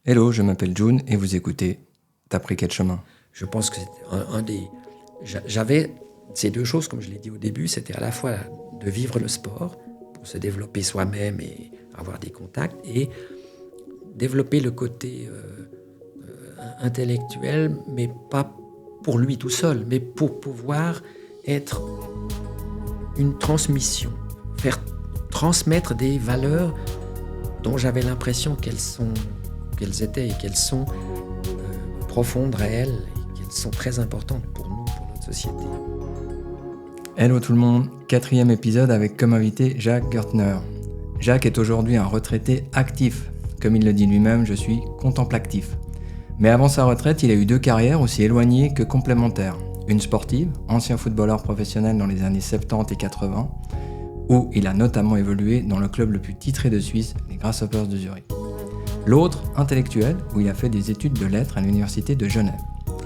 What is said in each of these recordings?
Hello, je m'appelle June et vous écoutez T'as pris quel chemin? Je pense que c'est un des... J'avais ces deux choses, comme je l'ai dit au début, c'était à la fois de vivre le sport pour se développer soi-même et avoir des contacts, et développer le côté intellectuel, mais pas pour lui tout seul, mais pour pouvoir être une transmission, faire transmettre des valeurs dont j'avais l'impression qu'elles étaient et qu'elles sont profondes, réelles, et qu'elles sont très importantes pour nous, pour notre société. Hello tout le monde, 4e épisode avec comme invité Jacques Gertner. Jacques est aujourd'hui un retraité actif. Comme il le dit lui-même, je suis contemplatif. Mais avant sa retraite, il a eu deux carrières aussi éloignées que complémentaires. Une sportive, ancien footballeur professionnel dans les années 70 et 80, où il a notamment évolué dans le club le plus titré de Suisse, les Grasshoppers de Zurich. L'autre, intellectuel, où il a fait des études de lettres à l'université de Genève.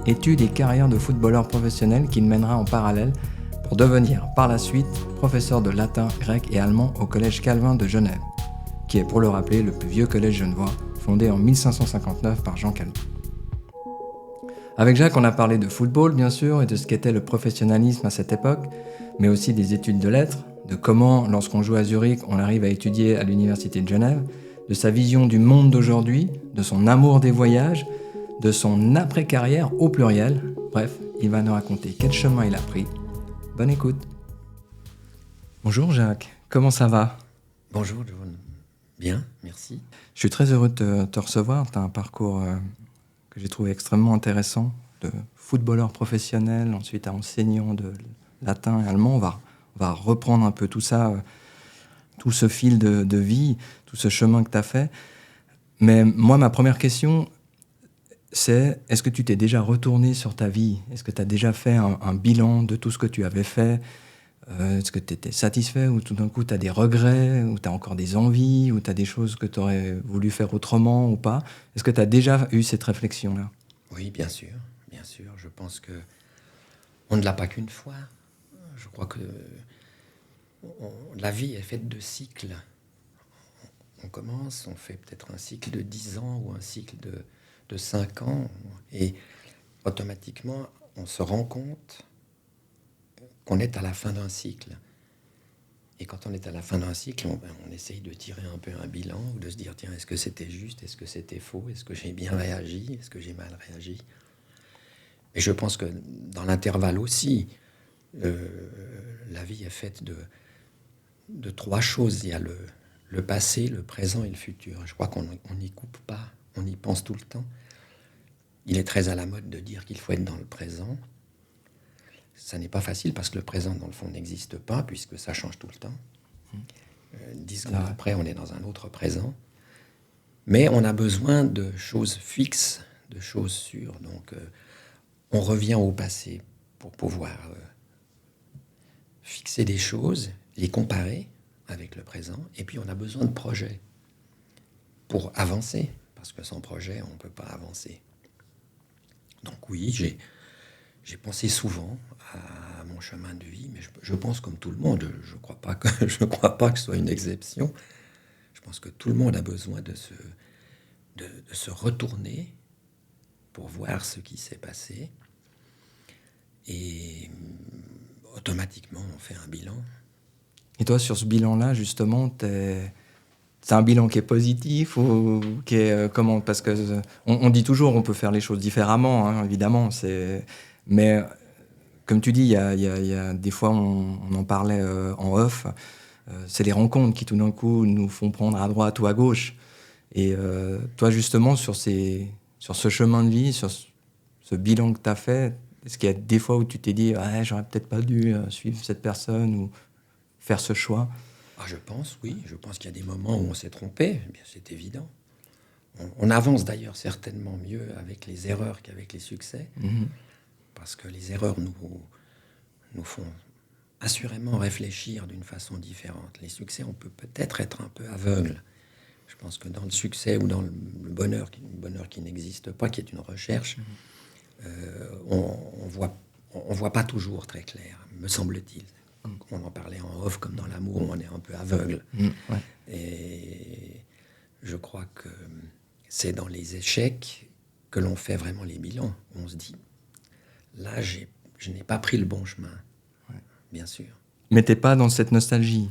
Études et carrière de footballeur professionnel qu'il mènera en parallèle pour devenir par la suite professeur de latin, grec et allemand au collège Calvin de Genève, qui est pour le rappeler le plus vieux collège genevois, fondé en 1559 par Jean Calvin. Avec Jacques, on a parlé de football bien sûr et de ce qu'était le professionnalisme à cette époque, mais aussi des études de lettres, de comment lorsqu'on joue à Zurich, on arrive à étudier à l'université de Genève, de sa vision du monde d'aujourd'hui, de son amour des voyages, de son après-carrière au pluriel. Bref, il va nous raconter quel chemin il a pris. Bonne écoute. Bonjour Jacques, comment ça va? Bonjour John. Bien, merci. Je suis très heureux de te recevoir. Tu as un parcours que j'ai trouvé extrêmement intéressant, de footballeur professionnel, ensuite à enseignant de latin et allemand. On va reprendre un peu tout ça, tout ce fil de vie, tout ce chemin que tu as fait. Mais moi, ma première question, c'est est-ce que tu t'es déjà retourné sur ta vie? Est-ce que tu as déjà fait un bilan de tout ce que tu avais fait? Est-ce que tu étais satisfait ou tout d'un coup tu as des regrets, ou tu as encore des envies, ou tu as des choses que tu aurais voulu faire autrement ou pas? Est-ce que tu as déjà eu cette réflexion-là? Oui, bien sûr, bien sûr. Je pense que on ne l'a pas qu'une fois. Je crois que la vie est faite de cycles. On commence, on fait peut-être un cycle de 10 ans ou un cycle de 5 ans, et automatiquement, on se rend compte qu'on est à la fin d'un cycle. Et quand on est à la fin d'un cycle, on essaye de tirer un peu un bilan, ou de se dire, tiens, est-ce que c'était juste, est-ce que c'était faux, est-ce que j'ai bien réagi, est-ce que j'ai mal réagi? Et je pense que dans l'intervalle aussi, la vie est faite de trois choses. Il y a le passé, le présent et le futur. Je crois qu'on n'y coupe pas, on y pense tout le temps. Il est très à la mode de dire qu'il faut être dans le présent. Ça n'est pas facile parce que le présent, dans le fond, n'existe pas puisque ça change tout le temps. 10 secondes après, on est dans un autre présent. Mais on a besoin de choses fixes, de choses sûres. Donc, on revient au passé pour pouvoir fixer des choses, les comparer avec le présent. Et puis, on a besoin de projets pour avancer. Parce que sans projet, on ne peut pas avancer. Donc oui, j'ai pensé souvent à mon chemin de vie, mais je pense comme tout le monde. Je ne crois pas que ce soit une exception. Je pense que tout le monde a besoin de se retourner pour voir ce qui s'est passé. Et automatiquement, on fait un bilan. Et toi, sur ce bilan-là, justement, c'est un bilan qui est positif ou qui est comment? Parce que on dit toujours on peut faire les choses différemment, hein, évidemment. Mais comme tu dis, il y a des fois, on en parlait en off, c'est les rencontres qui tout d'un coup nous font prendre à droite ou à gauche. Et toi, justement, sur ce chemin de vie, sur ce bilan que tu as fait, est-ce qu'il y a des fois où tu t'es dit ah, j'aurais peut-être pas dû suivre cette personne ou faire ce choix? Je pense, oui. Je pense qu'il y a des moments où on s'est trompé. Eh bien, c'est évident. On avance d'ailleurs certainement mieux avec les erreurs qu'avec les succès. Mm-hmm. Parce que les erreurs nous font assurément réfléchir d'une façon différente. Les succès, on peut peut-être être un peu aveugle. Je pense que dans le succès ou dans le bonheur qui n'existe pas, qui est une recherche, on voit pas toujours très clair, me semble-t-il. On en parlait en off, comme dans l'amour, on est un peu aveugle. Ouais. Et je crois que c'est dans les échecs que l'on fait vraiment les bilans. On se dit, là, je n'ai pas pris le bon chemin, bien sûr. Mais t'es pas dans cette nostalgie.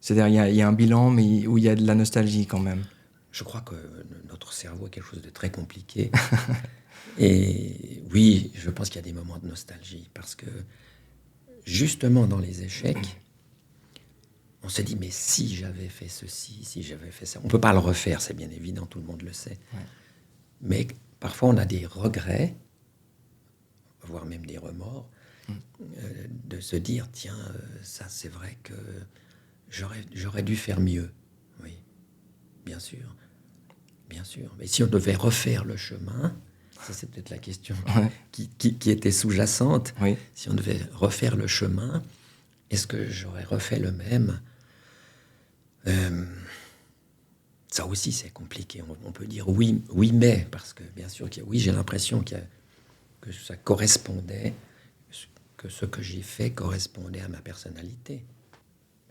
C'est-à-dire, il y a un bilan, mais où il y a de la nostalgie quand même. Je crois que notre cerveau est quelque chose de très compliqué. Et oui, je pense qu'il y a des moments de nostalgie, parce que justement dans les échecs, on se dit, mais si j'avais fait ceci, si j'avais fait ça. On ne peut pas le refaire, c'est bien évident, tout le monde le sait. Ouais. Mais parfois, on a des regrets, voire même des remords, de se dire, tiens, ça c'est vrai que j'aurais dû faire mieux. Oui, bien sûr. Bien sûr. Mais si on devait refaire le chemin, ça c'est peut-être la question qui était sous-jacente. Oui. Si on devait refaire le chemin, est-ce que j'aurais refait le même ? Ça aussi c'est compliqué. On peut dire oui, mais, parce que bien sûr, oui, j'ai l'impression que ça correspondait, que ce que j'ai fait correspondait à ma personnalité.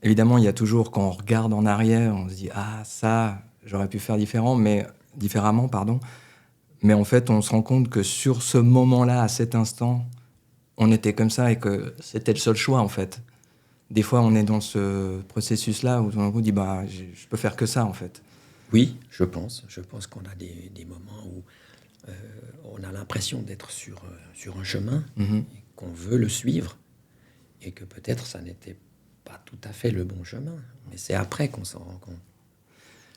Évidemment, il y a toujours, quand on regarde en arrière, on se dit « Ah, ça, j'aurais pu faire différemment, différemment, pardon. » Mais en fait, on se rend compte que sur ce moment-là, à cet instant, on était comme ça et que c'était le seul choix, en fait. Des fois, on est dans ce processus-là où on dit bah, « je peux faire que ça, en fait. » Oui, je pense. Je pense qu'on a des moments où on a l'impression d'être sur un chemin, qu'on veut le suivre, et que peut-être ça n'était pas tout à fait le bon chemin. Mais c'est après qu'on s'en rend compte.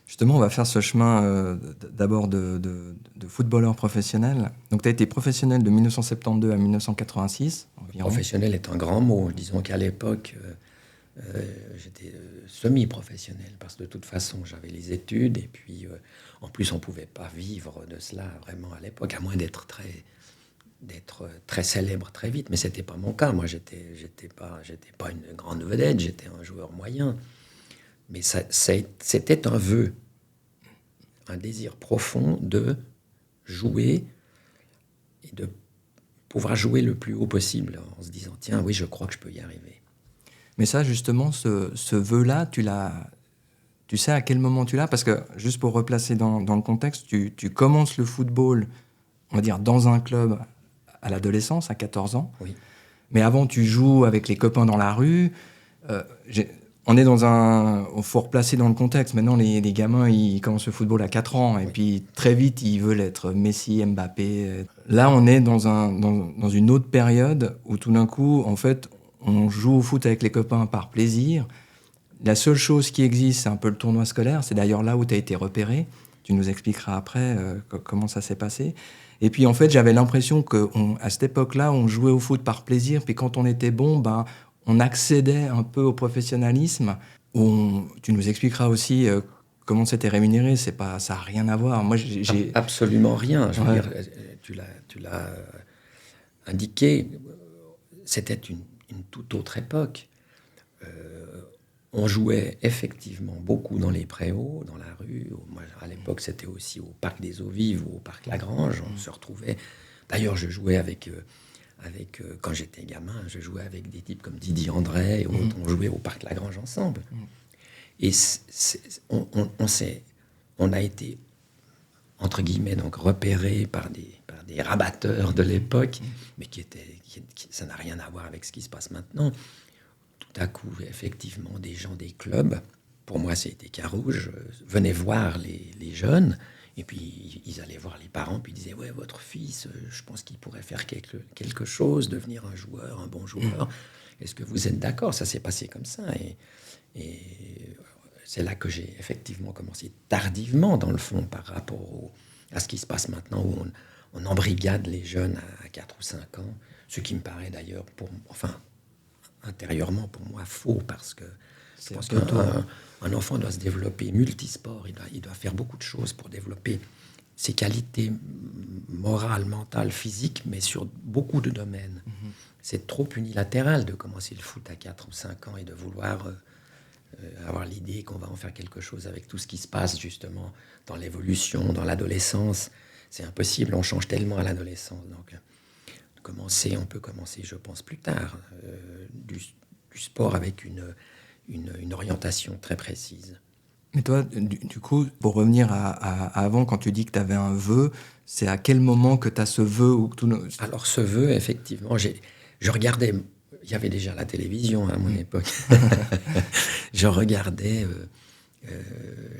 Justement, on va faire ce chemin d'abord de footballeur professionnel. Donc, tu as été professionnel de 1972 à 1986 environ. Professionnel est un grand mot. Disons qu'à l'époque, j'étais semi-professionnel, parce que de toute façon, j'avais les études, et puis en plus, on ne pouvait pas vivre de cela vraiment à l'époque, à moins d'être très célèbre très vite. Mais ce n'était pas mon cas. Moi, j'étais pas une grande vedette, j'étais un joueur moyen. Mais c'était un vœu, un désir profond de jouer et de pouvoir jouer le plus haut possible, en se disant, tiens, oui, je crois que je peux y arriver. Mais ça, justement, ce vœu-là, tu sais à quel moment tu l'as ? Parce que, juste pour replacer dans le contexte, tu commences le football, on va dire, dans un club à l'adolescence, à 14 ans. Oui. Mais avant, tu joues avec les copains dans la rue. On est dans un... Il faut replacer dans le contexte. Maintenant, les gamins, ils commencent le football à 4 ans. Et puis, très vite, ils veulent être Messi, Mbappé. Là, on est dans une autre période où, tout d'un coup, en fait, on joue au foot avec les copains par plaisir. La seule chose qui existe, c'est un peu le tournoi scolaire. C'est d'ailleurs là où tu as été repéré. Tu nous expliqueras après comment ça s'est passé. Et puis, en fait, j'avais l'impression qu'à cette époque-là, on jouait au foot par plaisir. Puis quand on était bon, on accédait un peu au professionnalisme. Tu nous expliqueras aussi comment c'était rémunéré. Ça n'a rien à voir. Moi, j'ai... Absolument rien. Je veux dire, tu l'as indiqué. C'était une toute autre époque. On jouait effectivement beaucoup dans les préaux, dans la rue. Moi, à l'époque, c'était aussi au Parc des Eaux Vives ou au Parc Lagrange. On se retrouvait. D'ailleurs, je jouais quand j'étais gamin, je jouais avec des types comme Didier André et autres. On jouait au Parc Lagrange ensemble. Et on a été, entre guillemets, donc repérés par des rabatteurs de l'époque, mais ça n'a rien à voir avec ce qui se passe maintenant. Tout à coup, effectivement, des gens des clubs, pour moi c'était Carouge, venaient voir les jeunes, et puis ils allaient voir les parents, puis ils disaient « Ouais, votre fils, je pense qu'il pourrait faire quelque chose, devenir un bon joueur. Est-ce que vous êtes d'accord ?» Ça s'est passé comme ça, et c'est là que j'ai effectivement commencé tardivement, dans le fond, par rapport à ce qui se passe maintenant, où on embrigade les jeunes à 4 ou 5 ans, ce qui me paraît d'ailleurs, intérieurement pour moi faux, parce que je pense qu'un enfant doit se développer multisport, il doit faire beaucoup de choses pour développer ses qualités morales, mentales, physiques, mais sur beaucoup de domaines. C'est trop unilatéral de commencer le foot à 4 ou 5 ans et de vouloir avoir l'idée qu'on va en faire quelque chose avec tout ce qui se passe justement dans l'évolution, dans l'adolescence. C'est impossible, on change tellement à l'adolescence, donc on peut commencer, je pense, plus tard, du sport avec une orientation très précise. Mais toi, du coup, pour revenir à avant, quand tu dis que tu avais un vœu, c'est à quel moment que tu as ce vœu ou que Alors ce vœu, effectivement, je regardais, il y avait déjà la télévision à mon époque, je regardais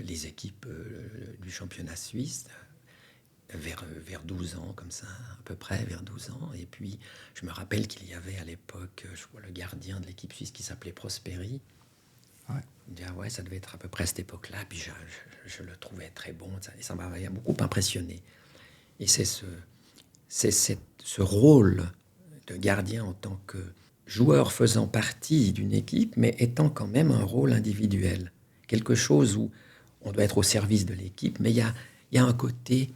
les équipes du championnat suisse vers 12 ans, comme ça, à peu près, vers 12 ans. Et puis, je me rappelle qu'il y avait à l'époque, je vois le gardien de l'équipe suisse qui s'appelait Prosperi. Ouais. Je dis, ah ouais, ça devait être à peu près à cette époque-là. Puis je le trouvais très bon. Et ça m'avait beaucoup impressionné. Et c'est ce rôle de gardien en tant que joueur faisant partie d'une équipe, mais étant quand même un rôle individuel. Quelque chose où on doit être au service de l'équipe, mais il y a un côté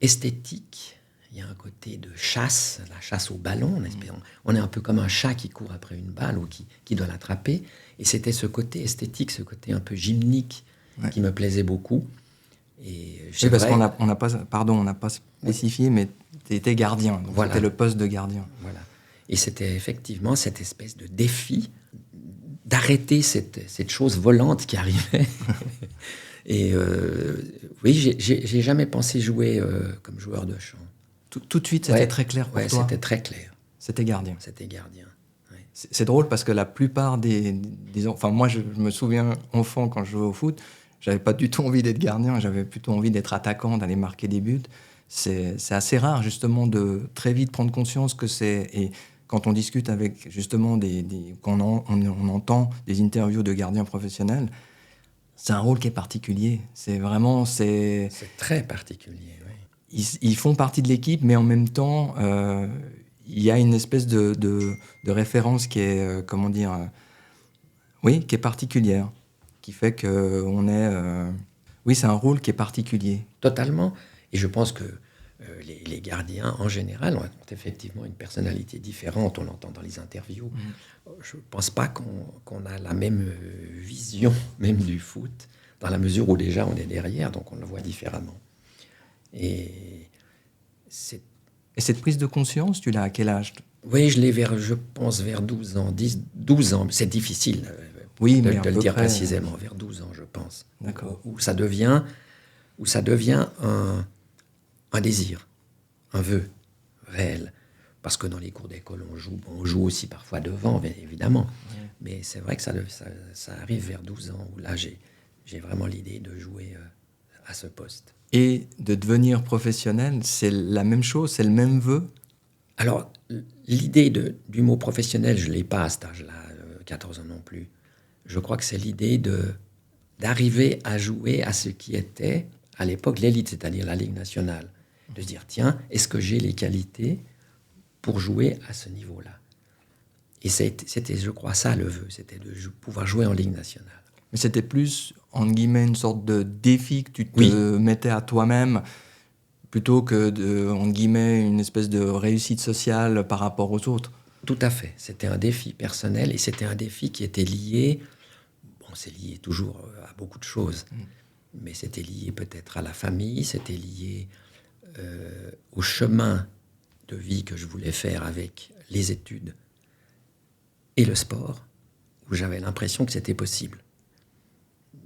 esthétique, il y a un côté de chasse, la chasse au ballon. On est un peu comme un chat qui court après une balle ou qui doit l'attraper. Et c'était ce côté esthétique, ce côté un peu gymnique qui me plaisait beaucoup. Et oui, parce qu'on n'a pas spécifié, mais tu étais gardien, donc voilà. C'était le poste de gardien. Voilà. Et c'était effectivement cette espèce de défi d'arrêter cette chose volante qui arrivait. Et oui, j'ai jamais pensé jouer comme joueur de chant. Tout de suite, c'était très clair pour toi. C'était très clair. C'était gardien. C'était gardien. Ouais. C'est drôle parce que la plupart des enfin moi je me souviens enfant quand je jouais au foot, j'avais pas du tout envie d'être gardien, j'avais plutôt envie d'être attaquant, d'aller marquer des buts. C'est assez rare justement de très vite prendre conscience que c'est, et quand on discute avec justement quand on entend des interviews de gardiens professionnels, c'est un rôle qui est particulier. C'est très particulier, oui. Ils font partie de l'équipe, mais en même temps, il y a une espèce de référence qui est, qui est particulière, qui fait qu'on est... oui, c'est un rôle qui est particulier. Totalement. Et je pense que les gardiens, en général, ont effectivement une personnalité différente. On l'entend dans les interviews. Je ne pense pas qu'on a la même vision, même du foot, dans la mesure où déjà on est derrière, donc on le voit différemment. Et cette prise de conscience, tu l'as à quel âge ? Oui, je pense, vers 12 ans. 12 ans, c'est difficile de le dire précisément. Vers 12 ans, je pense. D'accord. Où ça devient un désir, un vœu réel. Parce que dans les cours d'école, on joue aussi parfois devant, bien évidemment. Ouais. Mais c'est vrai que ça arrive vers 12 ans, où là, j'ai vraiment l'idée de jouer à ce poste. Et de devenir professionnel, c'est la même chose, c'est le même vœu ? Alors, l'idée du mot professionnel, je ne l'ai pas à cet âge-là, 14 ans non plus. Je crois que c'est l'idée d'arriver à jouer à ce qui était, à l'époque, l'élite, c'est-à-dire la Ligue nationale. De se dire, tiens, est-ce que j'ai les qualités pour jouer à ce niveau-là ? Et c'était, je crois, ça le vœu, c'était de pouvoir jouer en Ligue nationale. Mais c'était plus, entre guillemets, une sorte de défi que tu te mettais à toi-même, plutôt que, entre guillemets, une espèce de réussite sociale par rapport aux autres. Tout à fait. C'était un défi personnel et c'était un défi qui était lié, c'est lié toujours à beaucoup de choses, mais c'était lié peut-être à la famille, c'était lié au chemin de vie que je voulais faire avec les études et le sport, où j'avais l'impression que c'était possible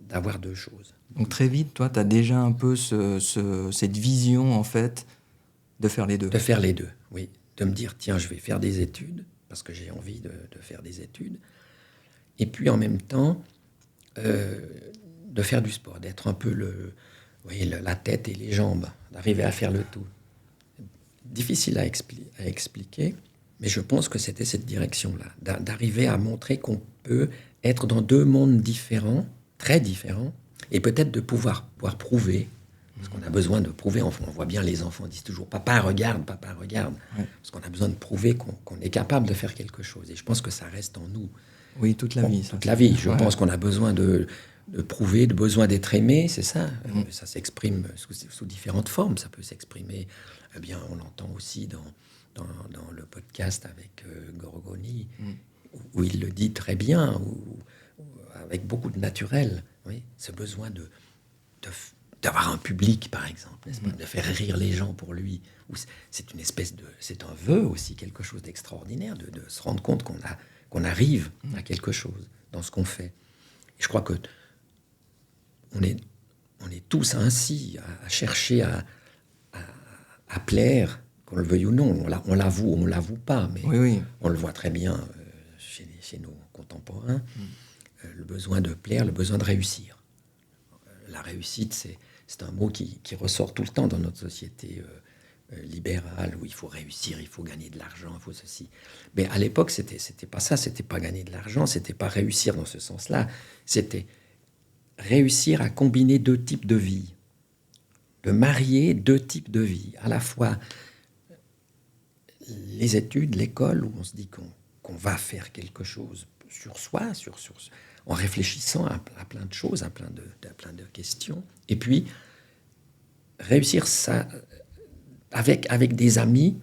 d'avoir deux choses. Donc très vite, toi, tu as déjà un peu cette vision, en fait, de faire les deux. De faire les deux, oui. De me dire, tiens, je vais faire des études, parce que j'ai envie de faire des études. Et puis, en même temps, de faire du sport, d'être un peu la tête et les jambes, d'arriver à faire le tout. Difficile à expliquer, mais je pense que c'était cette direction-là, d'arriver à montrer qu'on peut être dans deux mondes différents, très différents, et peut-être de pouvoir prouver, parce qu'on a besoin de prouver. On voit bien les enfants disent toujours « Papa, regarde », ouais. Parce qu'on a besoin de prouver qu'on est capable de faire quelque chose. Et je pense que ça reste en nous. Oui, toute la vie. Toute la vie. Je pense qu'on a besoin de prouver, de besoin d'être aimé, c'est ça. Ça s'exprime sous différentes formes. Ça peut s'exprimer, eh bien, on l'entend aussi dans le podcast avec Gorgoni, où il le dit très bien, avec beaucoup de naturel. Oui, ce besoin d'avoir un public, par exemple, n'est-ce pas, de faire rire les gens pour lui. C'est un vœu aussi, quelque chose d'extraordinaire, de se rendre compte qu'on arrive à quelque chose dans ce qu'on fait. Et je crois que on est tous ainsi, à chercher à plaire, qu'on le veuille ou non. On l'avoue ou on ne l'avoue pas, mais Oui. on le voit très bien chez nos contemporains. Le besoin de plaire, le besoin de réussir. La réussite, c'est un mot qui ressort tout le temps dans notre société libérale, où il faut réussir, il faut gagner de l'argent, il faut ceci. Mais à l'époque, c'était pas ça, c'était pas gagner de l'argent, c'était pas réussir dans ce sens-là, c'était réussir à combiner deux types de vie, de marier deux types de vie, à la fois les études, l'école, où on se dit qu'on va faire quelque chose sur soi, en réfléchissant à plein de choses, à plein de questions, et puis réussir ça avec des amis,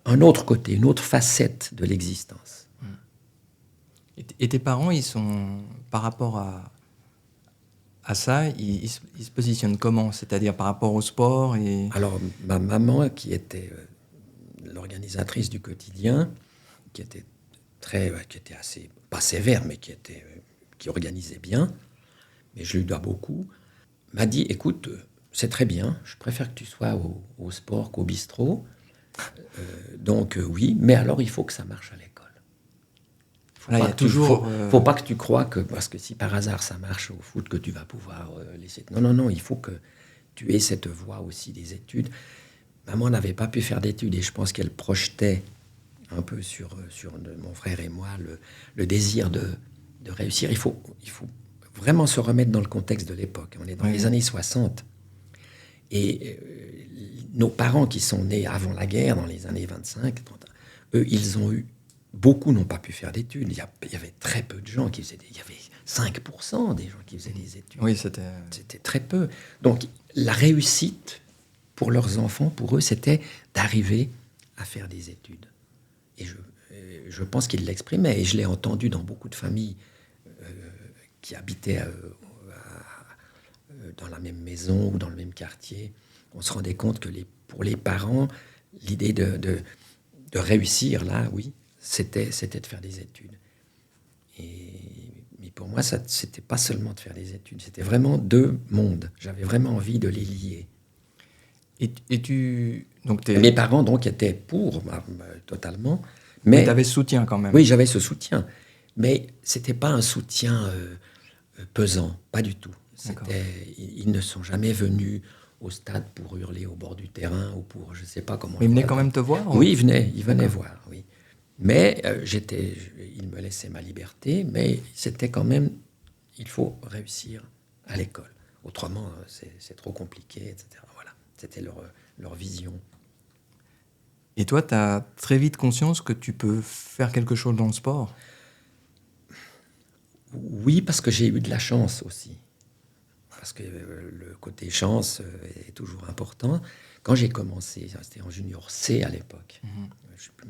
un autre côté, une autre facette de l'existence. Et tes parents, ils sont, par rapport à ça, ils se positionnent comment? C'est-à-dire par rapport au sport et... Alors, ma maman, qui était l'organisatrice du quotidien, qui était assez, pas sévère, mais qui organisait bien, mais je lui dois beaucoup, m'a dit, écoute, c'est très bien, je préfère que tu sois au sport qu'au bistrot, donc oui, mais alors il faut que ça marche à l'école. Faut pas que tu crois que, parce que si par hasard ça marche au foot, que tu vas pouvoir laisser... Non, il faut que tu aies cette voie aussi des études. Maman n'avait pas pu faire d'études et je pense qu'elle projetait un peu sur mon frère et moi le désir de réussir. Il faut vraiment se remettre dans le contexte de l'époque. On est dans les années 60. Et nos parents qui sont nés avant la guerre, dans les années 25, 30, eux, beaucoup n'ont pas pu faire d'études. Il y avait très peu de gens qui faisaient il y avait 5% des gens qui faisaient des études. Oui, c'était très peu. Donc, la réussite pour leurs enfants, pour eux, c'était d'arriver à faire des études. Et je pense qu'ils l'exprimaient. Et je l'ai entendu dans beaucoup de familles qui habitaient dans la même maison ou dans le même quartier. On se rendait compte que pour les parents, l'idée de réussir, là, oui, c'était de faire des études. Mais pour moi, c'était pas seulement de faire des études, c'était vraiment deux mondes. J'avais vraiment envie de les lier. Mes parents, donc, étaient pour, totalement. Mais tu avais ce soutien quand même. Oui, j'avais ce soutien. Mais c'était pas un soutien pesant, pas du tout. Ils ne sont jamais venus au stade pour hurler au bord du terrain ou pour, je sais pas comment... Mais ils venaient quand même te voir? Oui, ils venaient voir, oui. Mais ils me laissaient ma liberté, mais c'était quand même, il faut réussir à l'école. Autrement, c'est trop compliqué, etc. Voilà, c'était leur vision. Et toi, tu as très vite conscience que tu peux faire quelque chose dans le sport? Oui, parce que j'ai eu de la chance aussi. Parce que le côté chance est toujours important. Quand j'ai commencé, c'était en junior C à l'époque.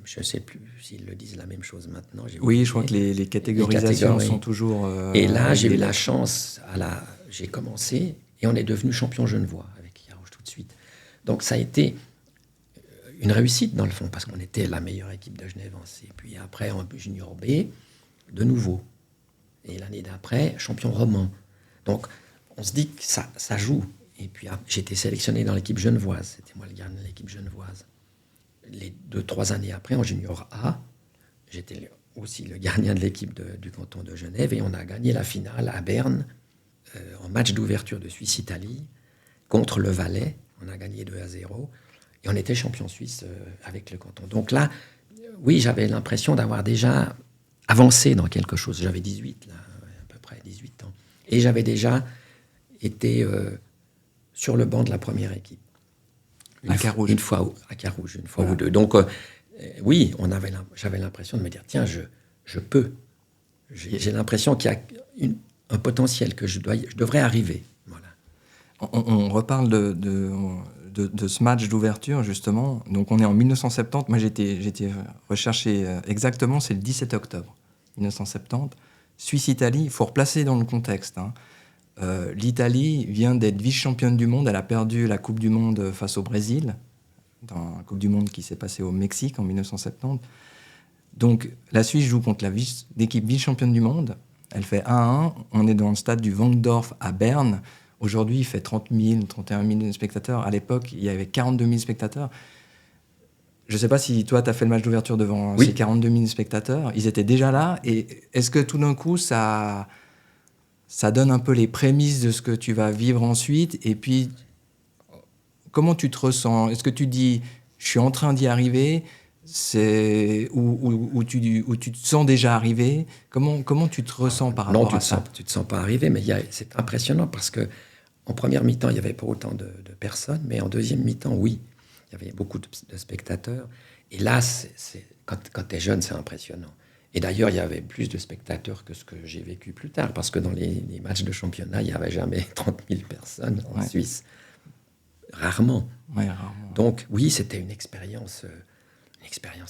Je ne sais plus s'ils le disent la même chose maintenant. Oui, je crois que les catégorisations sont toujours... et là, j'ai eu la chance. J'ai commencé et on est devenu champion genevois avec Yarouche tout de suite. Donc ça a été une réussite dans le fond, parce qu'on était la meilleure équipe de Genève en C. Puis après, en junior B, de nouveau. Et l'année d'après, champion roman. Donc, on se dit que ça joue. Et puis, j'ai été sélectionné dans l'équipe genevoise. C'était moi le gardien de l'équipe genevoise. Les 2-3 années après, en junior A, j'étais aussi le gardien de l'équipe du canton de Genève. Et on a gagné la finale à Berne, en match d'ouverture de Suisse-Italie, contre le Valais. On a gagné 2-0. Et on était champion suisse avec le canton. Donc là, oui, j'avais l'impression d'avoir déjà avancé dans quelque chose. J'avais 18, là, à peu près 18 ans. Et j'avais déjà été sur le banc de la première équipe. À Carouge. Une fois à Carouge, une fois ou deux. Donc, oui, j'avais l'impression de me dire, tiens, je peux. J'ai l'impression qu'il y a un potentiel, que je devrais arriver. Voilà. On reparle de ce match d'ouverture, justement. Donc, on est en 1970. Moi, j'étais recherché exactement, c'est le 17 octobre 1970. Suisse-Italie, il faut replacer dans le contexte. L'Italie vient d'être vice-championne du monde. Elle a perdu la Coupe du Monde face au Brésil, dans la Coupe du Monde qui s'est passée au Mexique en 1970. Donc, la Suisse joue contre l'équipe vice-championne du monde. Elle fait 1-1. On est dans le stade du Wankdorf à Berne. Aujourd'hui, il fait 30 000, 31 000 spectateurs. À l'époque, il y avait 42 000 spectateurs. Je ne sais pas si toi, tu as fait le match d'ouverture devant ces 42 000 spectateurs. Ils étaient déjà là. Et est-ce que tout d'un coup, ça donne un peu les prémices de ce que tu vas vivre ensuite? Et puis, comment tu te ressens? Est-ce que tu dis, je suis en train d'y arriver, ou tu te sens déjà arrivé? Comment tu te ressens par rapport à ça? Non, tu ne te sens pas arrivé, mais c'est impressionnant parce qu'en première mi-temps, il n'y avait pas autant de personnes, mais en deuxième mi-temps, oui. Il y avait beaucoup de spectateurs. Et là, quand tu es jeune, c'est impressionnant. Et d'ailleurs, il y avait plus de spectateurs que ce que j'ai vécu plus tard, parce que dans les matchs de championnat, il n'y avait jamais 30 000 personnes en Suisse. Rarement. Ouais, rarement. Donc, oui, c'était une expérience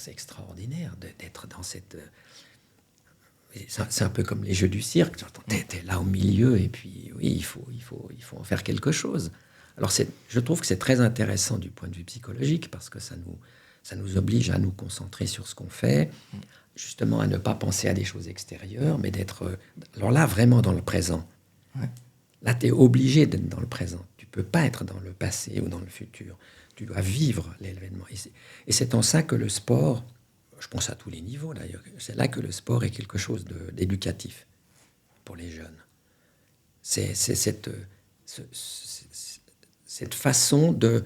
extraordinaire d'être dans cette... C'est un peu comme les jeux du cirque. Tu es là au milieu, et puis, oui, il faut en faire quelque chose. Alors, je trouve que c'est très intéressant du point de vue psychologique, parce que ça nous oblige à nous concentrer sur ce qu'on fait, justement à ne pas penser à des choses extérieures, mais d'être, alors là, vraiment dans le présent. Ouais. Là, tu es obligé d'être dans le présent. Tu ne peux pas être dans le passé ou dans le futur. Tu dois vivre l'événement. Et c'est en ça que le sport, je pense à tous les niveaux d'ailleurs, c'est là que le sport est quelque chose d'éducatif pour les jeunes. C'est cette façon de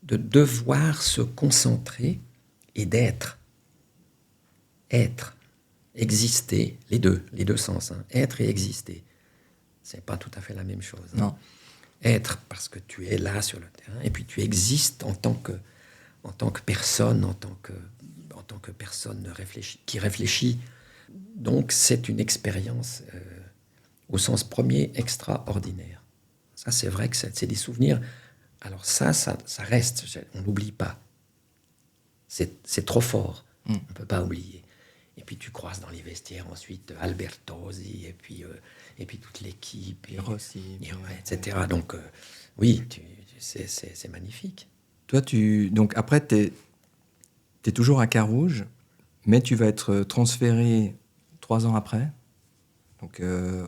devoir se concentrer et d'être. Être, exister, les deux sens, hein. Être et exister, c'est pas tout à fait la même chose. Hein. Non. Être parce que tu es là sur le terrain, et puis tu existes en tant que personne, en tant que personne qui réfléchit. Donc c'est une expérience au sens premier extraordinaire. Ça, c'est vrai que c'est des souvenirs. Alors ça reste, on n'oublie pas. C'est trop fort, on ne peut pas oublier. Et puis tu croises dans les vestiaires ensuite Albertosi, et puis toute l'équipe, et Rossi, etc. Donc oui, c'est magnifique. Toi, donc après, tu es toujours à Carouge, mais tu vas être transféré 3 ans après. Donc,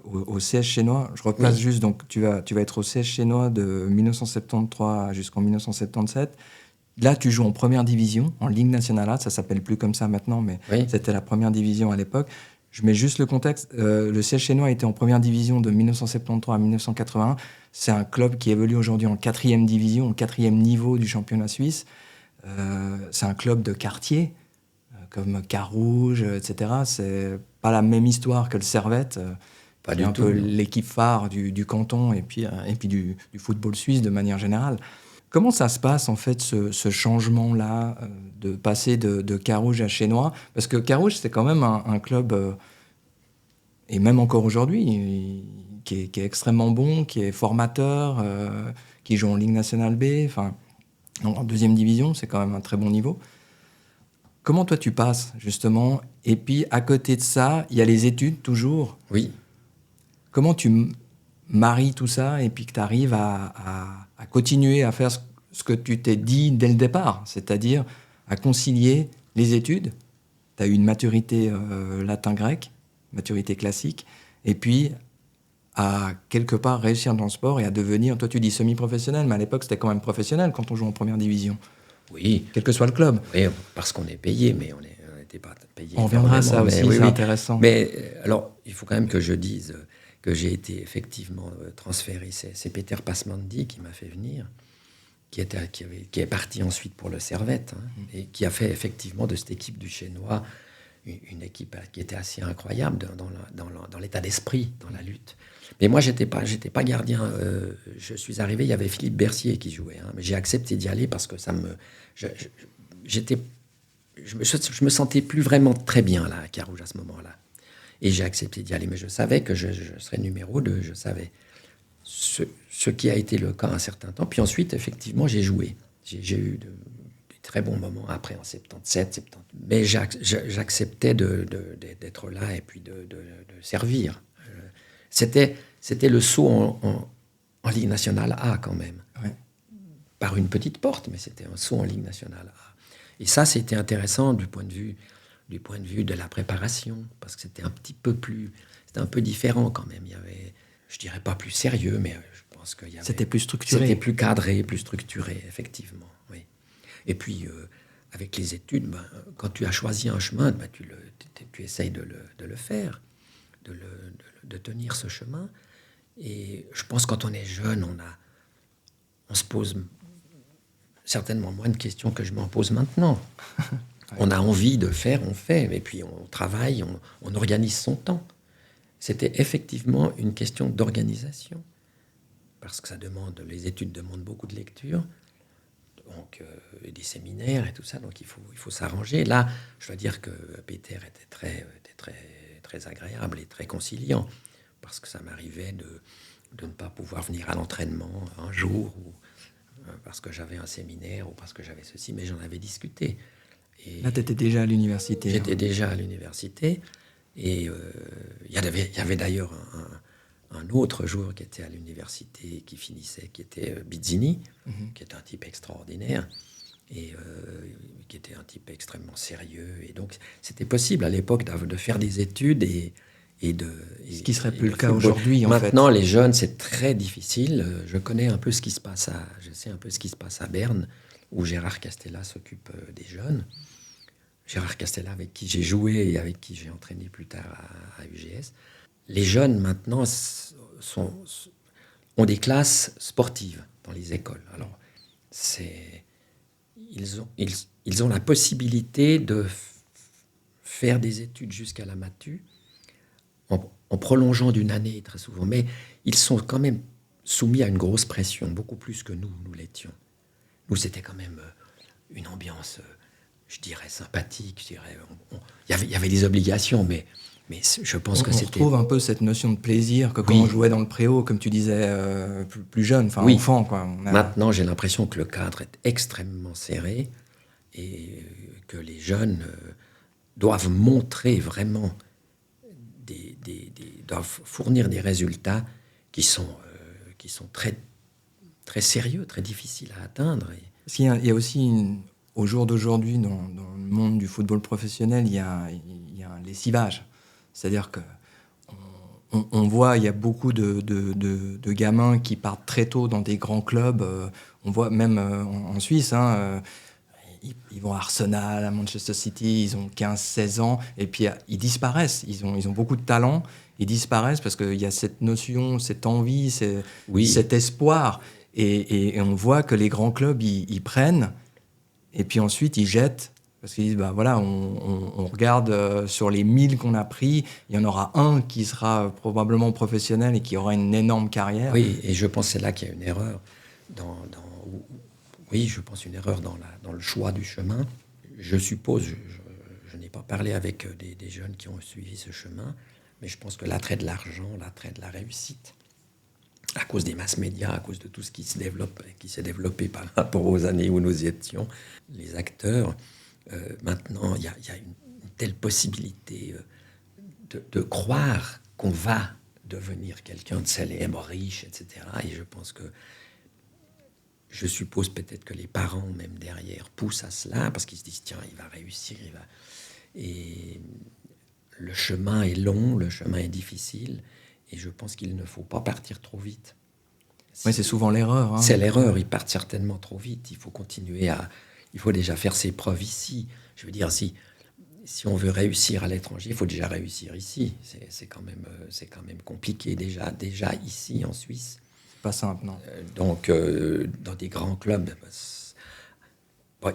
au CS Chénois, je replace juste, donc tu vas être au CS Chénois de 1973 jusqu'en 1977. Là, tu joues en première division, en Ligue nationale A, ça s'appelle plus comme ça maintenant, mais c'était la première division à l'époque. Je mets juste le contexte. Le CS Chénois était en première division de 1973 à 1981. C'est un club qui évolue aujourd'hui en 4e division, au 4e niveau du championnat suisse. C'est un club de quartier, comme Carouge, etc. C'est pas la même histoire que le Servette. Pas du un tout. Peu l'équipe phare du canton et puis du football suisse de manière générale. Comment ça se passe, en fait, ce changement-là, de passer de Carouge à Chénois? Parce que Carouge, c'est quand même un club, et même encore aujourd'hui, qui est extrêmement bon, qui est formateur, qui joue en Ligue nationale B, enfin, en deuxième division, c'est quand même un très bon niveau. Comment toi, tu passes, justement? Et puis, à côté de ça, il y a les études, toujours. Oui. Comment tu maries tout ça et puis que tu arrives à continuer à faire ce que tu t'es dit dès le départ, c'est-à-dire à concilier les études, tu as eu une maturité latin-grec, maturité classique, et puis à quelque part réussir dans le sport et à devenir, toi tu dis semi-professionnel, mais à l'époque c'était quand même professionnel quand on joue en première division. Oui. Quel que soit le club. Oui, parce qu'on est payé, mais on n'était pas payé. On reviendra à ça aussi, c'est intéressant. Mais alors, il faut quand même que je dise que j'ai été effectivement transféré. C'est Peter Passmandy qui m'a fait venir, qui est parti ensuite pour le Servette, et qui a fait effectivement de cette équipe du Chénois une équipe qui était assez incroyable dans l'état d'esprit, dans la lutte. Mais moi, j'étais pas gardien. Je suis arrivé, il y avait Philippe Bercier qui jouait, mais j'ai accepté d'y aller parce que je me sentais plus vraiment très bien là à Carouge à ce moment-là. Et j'ai accepté d'y aller, mais je savais que je serais numéro 2, je savais. Ce qui a été le cas un certain temps. Puis ensuite, effectivement, j'ai joué. J'ai eu des très bons moments après, en 77, 78. Mais j'acceptais d'être là et puis de servir. C'était le saut en Ligue nationale A quand même. Ouais. Par une petite porte, mais c'était un saut en Ligue nationale A. Et ça, c'était intéressant du point de vue du point de vue de la préparation, parce que c'était un peu différent quand même. Il y avait, je dirais pas plus sérieux, mais je pense qu'il y avait... C'était plus structuré. C'était plus cadré, plus structuré, effectivement, oui. Et puis, avec les études, quand tu as choisi un chemin, tu essayes de le faire, de tenir ce chemin. Et je pense que quand on est jeune, on se pose certainement moins de questions que je m'en pose maintenant. Ouais. On a envie de faire, on fait, et puis on travaille, on organise son temps. C'était effectivement une question d'organisation, parce que les études demandent beaucoup de lecture, donc des séminaires et tout ça, donc il faut s'arranger. Là, je dois dire que Peter était très agréable et très conciliant, parce que ça m'arrivait de ne pas pouvoir venir à l'entraînement un jour, ou parce que j'avais un séminaire, ou parce que j'avais ceci, mais j'en avais discuté. Et là, tu étais déjà à l'université. J'étais déjà à l'université, et il y avait d'ailleurs un autre jour qui était à l'université, qui finissait, qui était Bizzini, qui est un type extraordinaire, et qui était un type extrêmement sérieux. Et donc, c'était possible à l'époque de faire des études ce qui serait plus le cas aujourd'hui, en fait. Maintenant, les jeunes, c'est très difficile. Je sais un peu ce qui se passe à Berne, où Gérard Castella s'occupe des jeunes. Gérard Castella, avec qui j'ai joué et avec qui j'ai entraîné plus tard à UGS. Les jeunes, maintenant, ont des classes sportives dans les écoles. Alors, ils ont la possibilité de faire des études jusqu'à la matu, en prolongeant d'une année très souvent. Mais ils sont quand même soumis à une grosse pression, beaucoup plus que nous l'étions. Nous, c'était quand même une ambiance, je dirais, sympathique. Il y avait des obligations, mais je pense que c'était... On retrouve un peu cette notion de plaisir que quand on jouait dans le préau, comme tu disais, plus jeune, enfin enfant. Quoi. Maintenant, j'ai l'impression que le cadre est extrêmement serré et que les jeunes doivent montrer vraiment... doivent fournir des résultats qui sont très, très sérieux, très difficiles à atteindre. Parce qu'il y a aussi, au jour d'aujourd'hui, dans le monde du football professionnel, il y a un lessivage. C'est-à-dire qu'on voit, il y a beaucoup de gamins qui partent très tôt dans des grands clubs. On voit même en Suisse, ils vont à Arsenal, à Manchester City, ils ont 15-16 ans, et puis ils disparaissent. Ils ont beaucoup de talent, ils disparaissent parce qu'il y a cette notion, cette envie, cet espoir. Et on voit que les grands clubs, ils prennent, et puis ensuite ils jettent, parce qu'ils disent, on regarde sur les 1000 qu'on a pris, il y en aura un qui sera probablement professionnel et qui aura une énorme carrière. Oui, et je pense que c'est là qu'il y a une erreur Oui, je pense une erreur dans le choix du chemin. Je suppose, je n'ai pas parlé avec des jeunes qui ont suivi ce chemin, mais je pense que l'attrait de l'argent, l'attrait de la réussite, à cause des masses médias, à cause de tout ce qui s'est développé par rapport aux années où nous y étions, les acteurs, maintenant, il y a une telle possibilité de croire qu'on va devenir quelqu'un de célèbre, riche, etc. Et je pense que je suppose peut-être que les parents, même derrière, poussent à cela, parce qu'ils se disent, tiens, il va réussir, Et le chemin est long, le chemin est difficile, et je pense qu'il ne faut pas partir trop vite. Oui, c'est souvent l'erreur. C'est l'erreur, ils partent certainement trop vite. Il faut déjà faire ses preuves ici. Je veux dire, si on veut réussir à l'étranger, il faut déjà réussir ici. C'est quand même compliqué déjà ici, en Suisse. Pas simple, non. Donc, dans des grands clubs,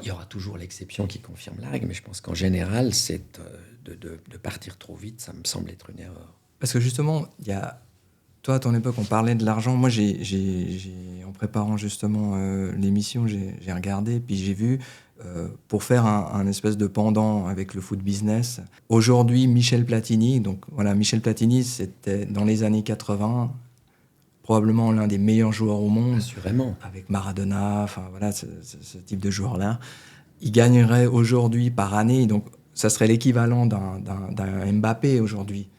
il y aura toujours l'exception qui confirme la règle, mais je pense qu'en général, de partir trop vite, ça me semble être une erreur. Parce que justement, toi, à ton époque, on parlait de l'argent. Moi, en préparant justement l'émission, j'ai regardé, puis j'ai vu, pour faire un espèce de pendant avec le foot business, aujourd'hui, Michel Platini, donc voilà, Michel Platini, c'était dans les années 80... probablement l'un des meilleurs joueurs au monde. Assurément. Avec Maradona, enfin voilà, ce type de joueur-là. Il gagnerait aujourd'hui par année, donc ça serait l'équivalent d'un Mbappé aujourd'hui,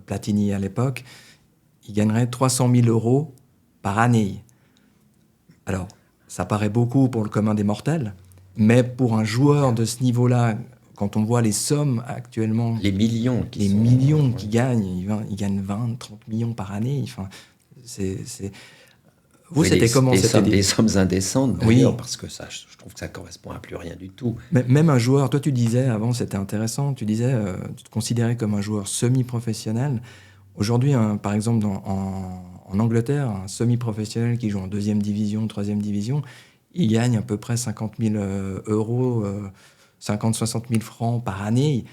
Platini à l'époque. Il gagnerait 300 000 € par année. Alors, ça paraît beaucoup pour le commun des mortels, mais pour un joueur de ce niveau-là, quand on voit les sommes actuellement, Les millions qui gagnent, ils gagnent 20, 30 millions par année. Enfin, Vous, oui, c'était comment? des sommes indécentes, d'ailleurs, Oui. parce que ça, je trouve que ça correspond à plus rien du tout. Même un joueur, toi tu disais avant, c'était intéressant, tu disais, tu te considérais comme un joueur semi-professionnel. Aujourd'hui, par exemple, en Angleterre, un semi-professionnel qui joue en 2e division, 3e division, il gagne à peu près 50 000 euros, 50-60 000 francs par année,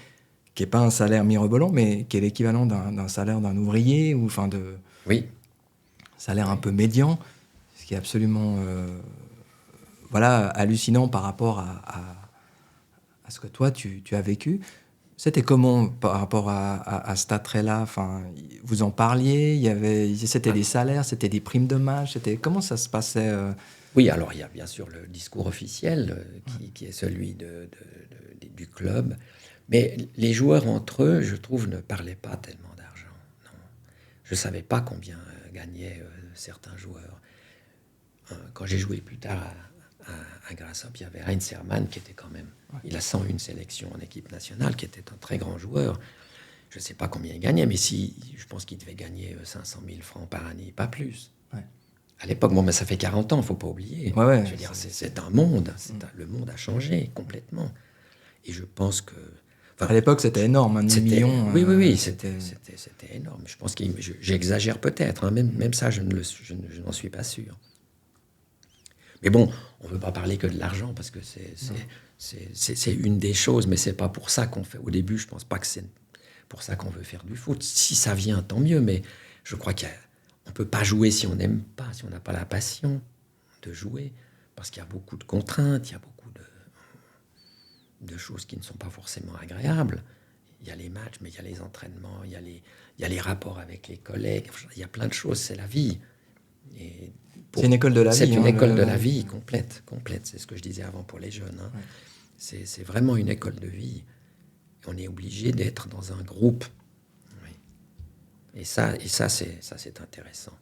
qui n'est pas un salaire mirobolant, mais qui est l'équivalent d'un salaire d'un ouvrier, ou enfin de Oui. salaire un peu médian, ce qui est absolument hallucinant par rapport à ce que toi, tu as vécu. C'était comment par rapport à cet attrait-là? Enfin, vous en parliez? C'était des salaires, c'était des primes de match, comment ça se passait? Oui, alors il y a bien sûr le discours officiel qui est celui du club. Mais les joueurs entre eux, je trouve, ne parlaient pas tellement d'argent. Non. Je ne savais pas combien gagnaient certains joueurs. Quand j'ai joué plus tard à Grasshoppe, il y avait Heinz Hermann qui était quand même... Il a 101 sélections en équipe nationale, qui était un très grand joueur. Je ne sais pas combien il gagnait, mais je pense qu'il devait gagner 500 000 francs par année, pas plus. Ouais. À l'époque, mais ça fait 40 ans, il ne faut pas oublier. Ouais, je veux dire, c'est un monde. Le monde a changé complètement. Et je pense que... À l'époque, c'était énorme, 1 million. Oui, c'était énorme. Je pense que j'exagère peut-être. Hein, même ça, je n'en suis pas sûr. Mais bon, on ne veut pas parler que de l'argent, parce que c'est une des choses, mais ce n'est pas pour ça qu'on fait. Au début, je ne pense pas que c'est pour ça qu'on veut faire du foot. Si ça vient, tant mieux, mais je crois qu'on ne peut pas jouer si on n'aime pas, si on n'a pas la passion de jouer, parce qu'il y a beaucoup de contraintes, il y a beaucoup de choses qui ne sont pas forcément agréables. Il y a les matchs, mais il y a les entraînements, il y a les rapports avec les collègues, il y a plein de choses, c'est la vie. C'est une école de la vie. C'est une école de la vie complète. C'est ce que je disais avant pour les jeunes. Hein. Ouais. C'est vraiment une école de vie. On est obligé d'être dans un groupe. Oui. Et ça c'est intéressant.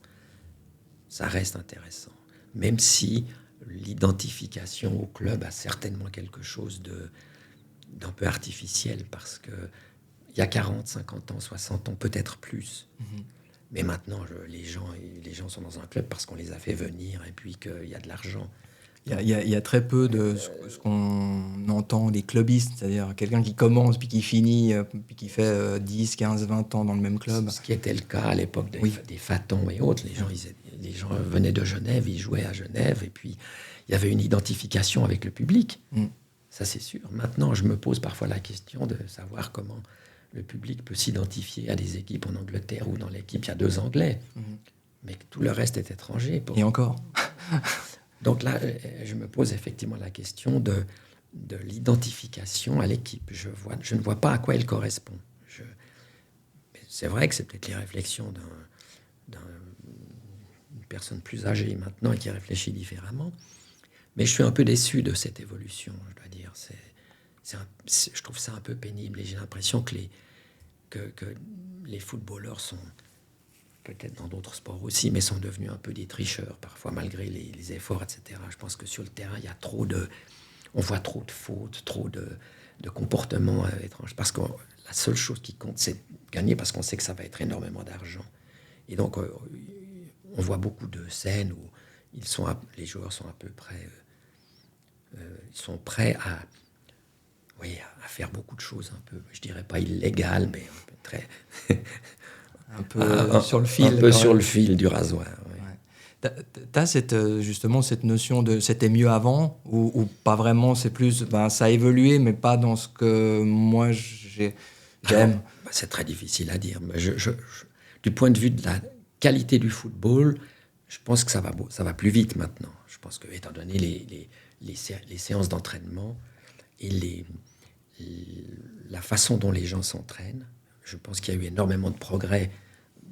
Ça reste intéressant. Même si l'identification au club a certainement quelque chose d'un peu artificiel, parce que il y a 40, 50 ans, 60 ans, peut-être plus. Mm-hmm. Mais maintenant, les gens sont dans un club parce qu'on les a fait venir et puis qu'il y a de l'argent. Il y a très peu de ce qu'on entend des clubistes, c'est-à-dire quelqu'un qui commence puis qui finit, puis qui fait 10, 15, 20 ans dans le même club. Ce qui était le cas à l'époque des Fatons et autres. Les gens venaient de Genève, ils jouaient à Genève, et puis il y avait une identification avec le public. Ça, c'est sûr. Maintenant, je me pose parfois la question de savoir comment le public peut s'identifier à des équipes en Angleterre, où dans l'équipe, il y a 2 Anglais, mais que tout le reste est étranger. Et encore. Donc là, je me pose effectivement la question de l'identification à l'équipe. Je ne vois pas à quoi elle correspond. C'est vrai que c'est peut-être les réflexions d'une personne plus âgée maintenant et qui réfléchit différemment, mais je suis un peu déçu de cette évolution, je dois dire. Je trouve ça un peu pénible, et j'ai l'impression que les footballeurs sont, peut-être dans d'autres sports aussi, mais sont devenus un peu des tricheurs parfois, malgré les efforts, etc. Je pense que sur le terrain, il y a on voit trop de fautes, trop de comportements étranges, parce que la seule chose qui compte, c'est gagner, parce qu'on sait que ça va être énormément d'argent. Et donc, on voit beaucoup de scènes où les joueurs sont à peu près... ils sont prêts à faire beaucoup de choses un peu, je dirais pas illégales, mais un peu très... un peu sur le fil. Un peu sur le fil du rasoir. Ouais. T'as justement cette notion de c'était mieux avant, ou pas vraiment, c'est plus ça a évolué, mais pas dans ce que moi j'aime. C'est très difficile à dire. Mais du point de vue de la qualité du football, je pense que ça va plus vite maintenant. Je pense que, étant donné les séances d'entraînement et la façon dont les gens s'entraînent, je pense qu'il y a eu énormément de progrès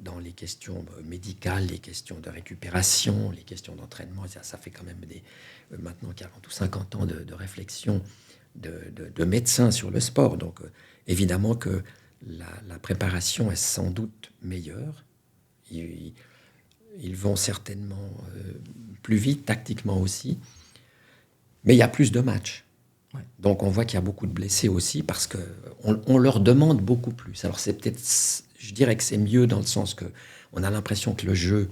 dans les questions médicales, les questions de récupération, les questions d'entraînement. Ça fait quand même maintenant 40 ou 50 ans de réflexion de médecins sur le sport. Donc, évidemment que la préparation est sans doute meilleure. Ils vont certainement plus vite, tactiquement aussi. Mais il y a plus de matchs. Ouais. Donc on voit qu'il y a beaucoup de blessés aussi parce qu'on leur demande beaucoup plus. Alors c'est peut-être, je dirais que c'est mieux dans le sens que on a l'impression que le jeu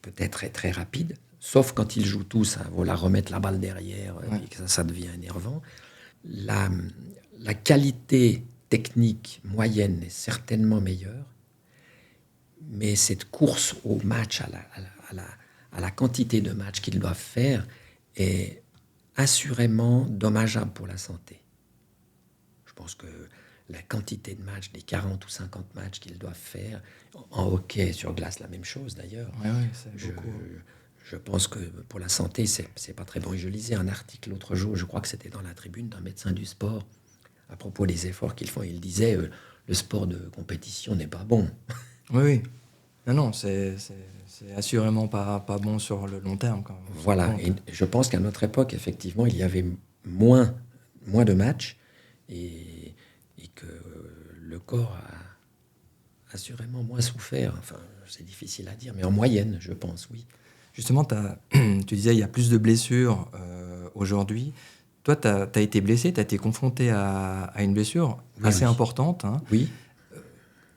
peut être très, très rapide, sauf quand ils jouent tous, hein, voilà, remettre la balle derrière, Ouais. et que ça devient énervant. La, la qualité technique moyenne est certainement meilleure, mais cette course au match, à la quantité de matchs qu'ils doivent faire, est assurément dommageable pour la santé. Je pense que la quantité de matchs, des 40 ou 50 matchs qu'ils doivent faire, en hockey sur glace, la même chose d'ailleurs. Ouais, c'est beaucoup. Je pense que pour la santé, c'est pas très bon. Et je lisais un article l'autre jour, je crois que c'était dans la Tribune, d'un médecin du sport, à propos des efforts qu'ils font. Il disait le sport de compétition n'est pas bon. Oui. Non, c'est assurément pas bon sur le long terme. Quand même. Voilà, et je pense qu'à notre époque, effectivement, il y avait moins de matchs et que le corps a assurément moins souffert. Enfin, c'est difficile à dire, mais en moyenne, je pense, oui. Justement, tu disais il y a plus de blessures aujourd'hui. Toi, tu as été blessé, tu as été confronté à une blessure assez importante. Hein. Oui.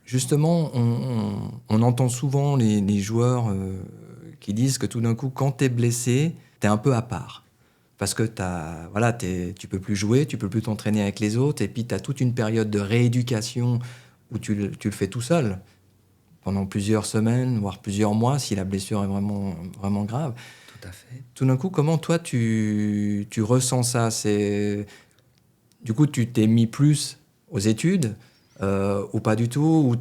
Justement, on entend souvent les joueurs qui disent que tout d'un coup, quand tu es blessé, tu es un peu à part. Parce que tu peux plus jouer, tu peux plus t'entraîner avec les autres, et puis tu as toute une période de rééducation où tu le fais tout seul, pendant plusieurs semaines, voire plusieurs mois, si la blessure est vraiment, vraiment grave. Tout à fait. Tout d'un coup, comment toi, tu ressens ça ? Du coup, tu t'es mis plus aux études ou pas du tout, ou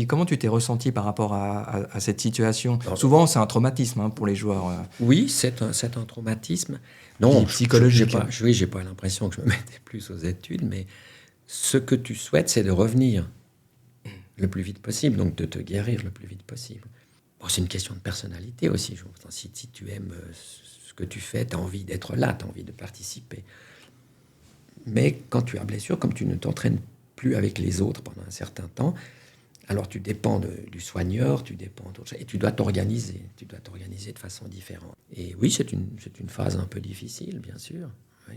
comment tu t'es ressenti par rapport à cette situation ? Souvent, c'est un traumatisme hein, pour les joueurs. Oui, c'est un traumatisme. Non, psychologique. J'ai pas l'impression que je me mettais plus aux études, mais ce que tu souhaites, c'est de revenir le plus vite possible, donc de te guérir le plus vite possible. Bon, c'est une question de personnalité aussi. Si tu aimes ce que tu fais, tu as envie d'être là, tu as envie de participer. Mais quand tu as blessure, comme tu ne t'entraînes plus avec les autres pendant un certain temps, alors tu dépends du soigneur, tu dépends d'autres choses, et tu dois t'organiser de façon différente. Et oui, c'est une phase un peu difficile, bien sûr. Oui.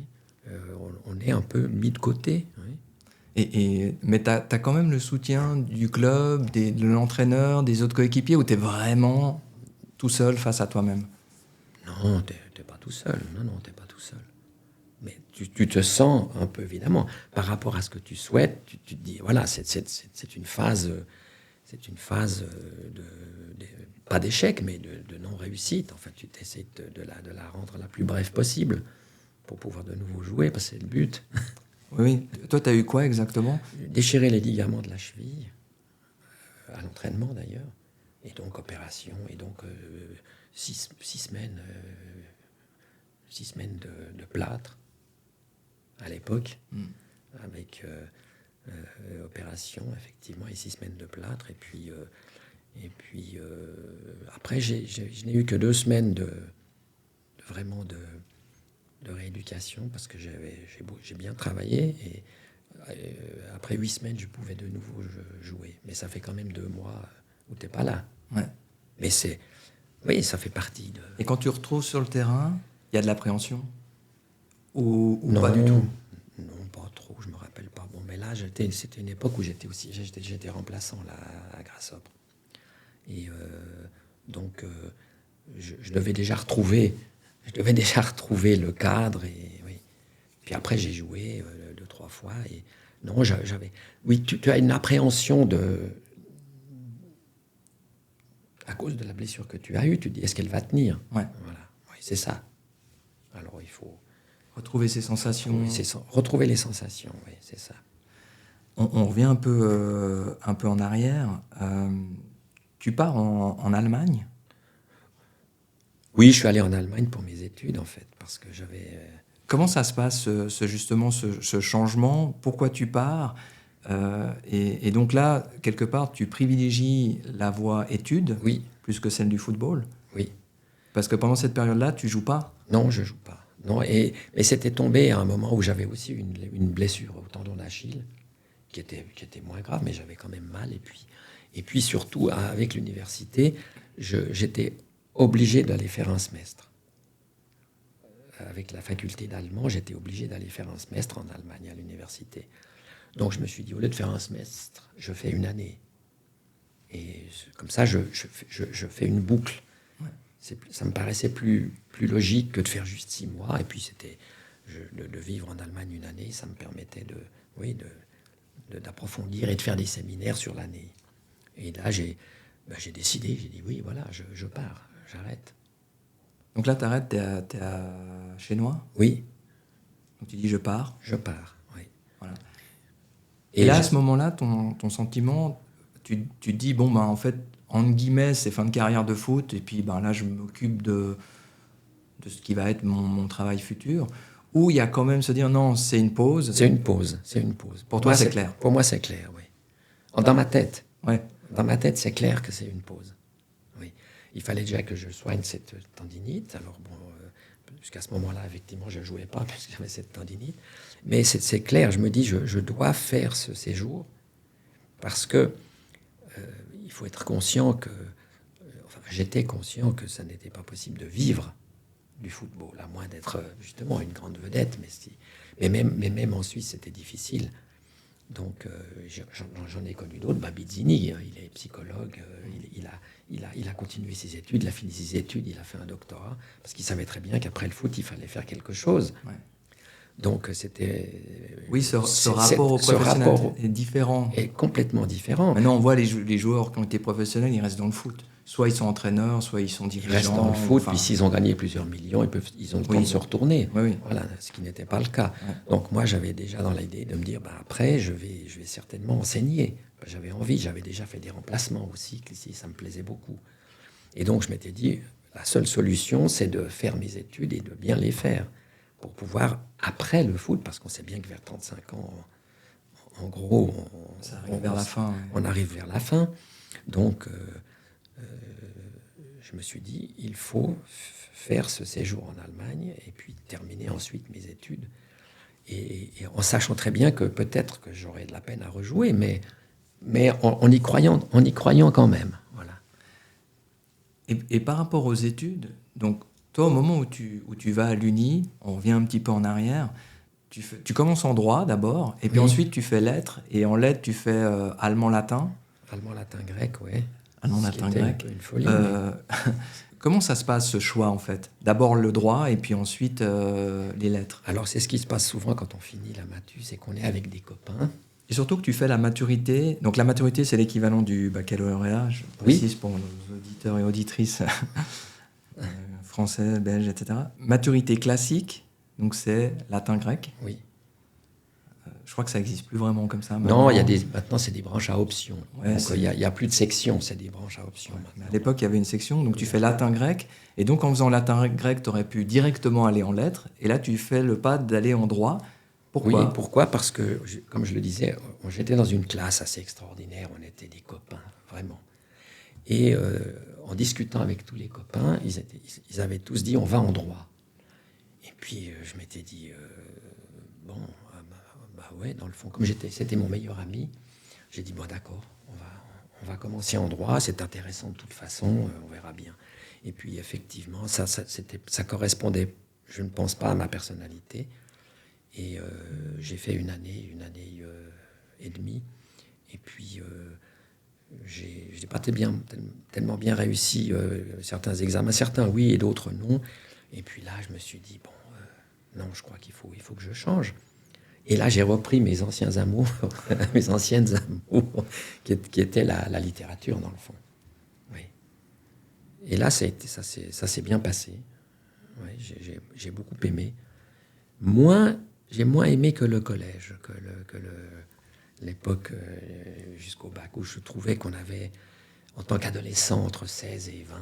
On est un peu mis de côté. Oui. Mais tu as quand même le soutien du club, de l'entraîneur, des autres coéquipiers, ou tu es vraiment tout seul face à toi-même ? Non, t'es pas tout seul. Non, t'es pas tout seul. Mais tu te sens un peu, évidemment, par rapport à ce que tu souhaites, tu te dis, voilà, c'est une phase pas d'échec, mais de non-réussite. Enfin, tu t'essaies de la rendre la plus brève possible pour pouvoir de nouveau jouer, parce que c'est le but. Oui. Toi, tu as eu quoi exactement ? Déchirer les ligaments de la cheville, à l'entraînement d'ailleurs, et donc opération, et donc 6 semaines de plâtre à l'époque, avec opération effectivement et 6 semaines de plâtre, et puis après je n'ai eu que 2 semaines de rééducation parce que j'ai bien travaillé, et après 8 semaines je pouvais de nouveau jouer, mais ça fait quand même 2 mois où t'es pas là. Ouais. Mais oui, ça fait partie de... Et quand tu retrouves sur le terrain, il y a de l'appréhension ou non, pas du tout? Non, pas trop, je me rappelle pas. Bon, mais là, c'était une époque où j'étais remplaçant là, à Grasshopper. Et donc, je devais déjà retrouver le cadre. Et, oui. Puis après, j'ai joué 2-3 fois. Et non, j'avais... Oui, tu as une appréhension à cause de la blessure que tu as eue, tu te dis, est-ce qu'elle va tenir ? Ouais. Voilà, oui, c'est ça. Alors, il faut... retrouver ses sensations. Retrouver les sensations, oui, c'est ça. On revient un peu en arrière. Tu pars en Allemagne ? Oui, je suis allé en Allemagne pour mes études, en fait, parce que j'avais... Comment ça se passe, ce changement ? Pourquoi tu pars ? Et donc là, quelque part, tu privilégies la voie études plus que celle du football ? Oui. Parce que pendant cette période-là, tu joues pas ? Non, je joue pas. Non, et c'était tombé à un moment où j'avais aussi une blessure au tendon d'Achille, qui était moins grave, mais j'avais quand même mal. Et puis surtout, avec l'université, j'étais obligé d'aller faire un semestre avec la faculté d'allemand, j'étais obligé d'aller faire un semestre en Allemagne à l'université. Donc je me suis dit, au lieu de faire un semestre, je fais une année. Et comme ça, je fais une boucle. Ouais. Ça me paraissait plus logique que de faire juste 6 mois. Et puis de vivre en Allemagne une année, ça me permettait d'approfondir et de faire des séminaires sur l'année. Et là, j'ai décidé, j'ai dit oui, voilà, je pars, j'arrête. Donc là, t'arrêtes, t'es à Chénois. Oui. Donc tu dis je pars. Je pars, oui. Voilà. Et là, à ce moment-là, ton sentiment, tu te dis, bon, ben, en fait, entre guillemets, c'est fin de carrière de foot, et puis ben, là, je m'occupe de ce qui va être mon travail futur. Ou il y a quand même se dire, non, c'est une pause. C'est une pause, c'est une pause. Pour toi, c'est clair. Pour moi, c'est clair, oui. Dans ma tête. Ouais. Dans ma tête, c'est clair que c'est une pause. Oui. Il fallait déjà que je soigne cette tendinite. Alors, bon, jusqu'à ce moment-là, effectivement, je ne jouais pas puisque j'avais cette tendinite. Mais c'est clair, je me dis, je dois faire ce séjour parce que il faut être conscient que... j'étais conscient que ça n'était pas possible de vivre du football, à moins d'être justement une grande vedette. Mais même en Suisse, c'était difficile. Donc, j'en ai connu d'autres. Babizzini, il est psychologue, il a continué ses études, il a fini ses études, il a fait un doctorat, parce qu'il savait très bien qu'après le foot, il fallait faire quelque chose. Ouais. Donc, c'était... Oui, ce rapport au professionnel est différent. Est complètement différent. Maintenant, on voit les joueurs qui ont été professionnels, ils restent dans le foot. Soit ils sont entraîneurs, soit ils sont dirigeants. Ils restent dans le foot, puis s'ils ont gagné plusieurs millions, ils ont le temps de se retourner. Oui. Voilà, ce qui n'était pas le cas. Ouais. Donc moi, j'avais déjà dans l'idée de me dire, après, je vais certainement enseigner. J'avais envie, j'avais déjà fait des remplacements aussi, ici, ça me plaisait beaucoup. Et donc, je m'étais dit, la seule solution, c'est de faire mes études et de bien les faire, pour pouvoir, après le foot, parce qu'on sait bien que vers 35 ans, en gros, on arrive vers la fin. Donc... je me suis dit, il faut faire ce séjour en Allemagne et puis terminer ensuite mes études. Et en sachant très bien que peut-être que j'aurais de la peine à rejouer, mais en y croyant quand même. Voilà. Et par rapport aux études, donc toi, au moment où tu vas à l'Uni, on revient un petit peu en arrière, tu commences en droit d'abord, et puis ensuite tu fais lettres, et en lettres tu fais allemand-latin. Allemand-latin-grec, oui. Allemand-latin-grec. Une folie. Comment ça se passe, ce choix, en fait? D'abord le droit, et puis ensuite les lettres. Alors, c'est ce qui se passe souvent quand on finit la matu, c'est qu'on est avec des copains. Et surtout que tu fais la maturité. Donc la maturité, c'est l'équivalent du baccalauréat, je précise pour nos auditeurs et auditrices français, belges, etc. Maturité classique, donc c'est latin-grec. Oui. Je crois que ça n'existe plus vraiment comme ça. Maintenant. Non, maintenant, c'est des branches à option. Ouais, donc, il n'y a plus de section, c'est des branches à option. Ouais, à l'époque, il y avait une section, donc tu fais latin-grec. Et donc, en faisant latin-grec, tu aurais pu directement aller en lettres. Et là, tu fais le pas d'aller en droit. Pourquoi ? Oui, pourquoi ? Parce que, comme je le disais, j'étais dans une classe assez extraordinaire. On était des copains, vraiment. Et en discutant avec tous les copains, ils avaient tous dit, on va en droit. Et puis, je m'étais dit, bon... ouais, dans le fond, comme c'était mon meilleur ami, j'ai dit, bon d'accord, on va commencer en droit, c'est intéressant de toute façon, on verra bien. Et puis effectivement, ça correspondait, je ne pense pas, à ma personnalité. Et j'ai fait une année et demie. Et puis, je n'ai pas tellement bien réussi certains examens, certains oui et d'autres non. Et puis là, je me suis dit, bon, non, je crois qu'il faut que je change. Et là, j'ai repris mes anciens amours, mes anciennes amours, qui étaient la littérature, dans le fond. Oui. Et là, ça s'est bien passé. Oui, j'ai beaucoup aimé. J'ai moins aimé que le collège, que l'époque jusqu'au bac, où je trouvais qu'on avait, en tant qu'adolescent, entre 16 et 20,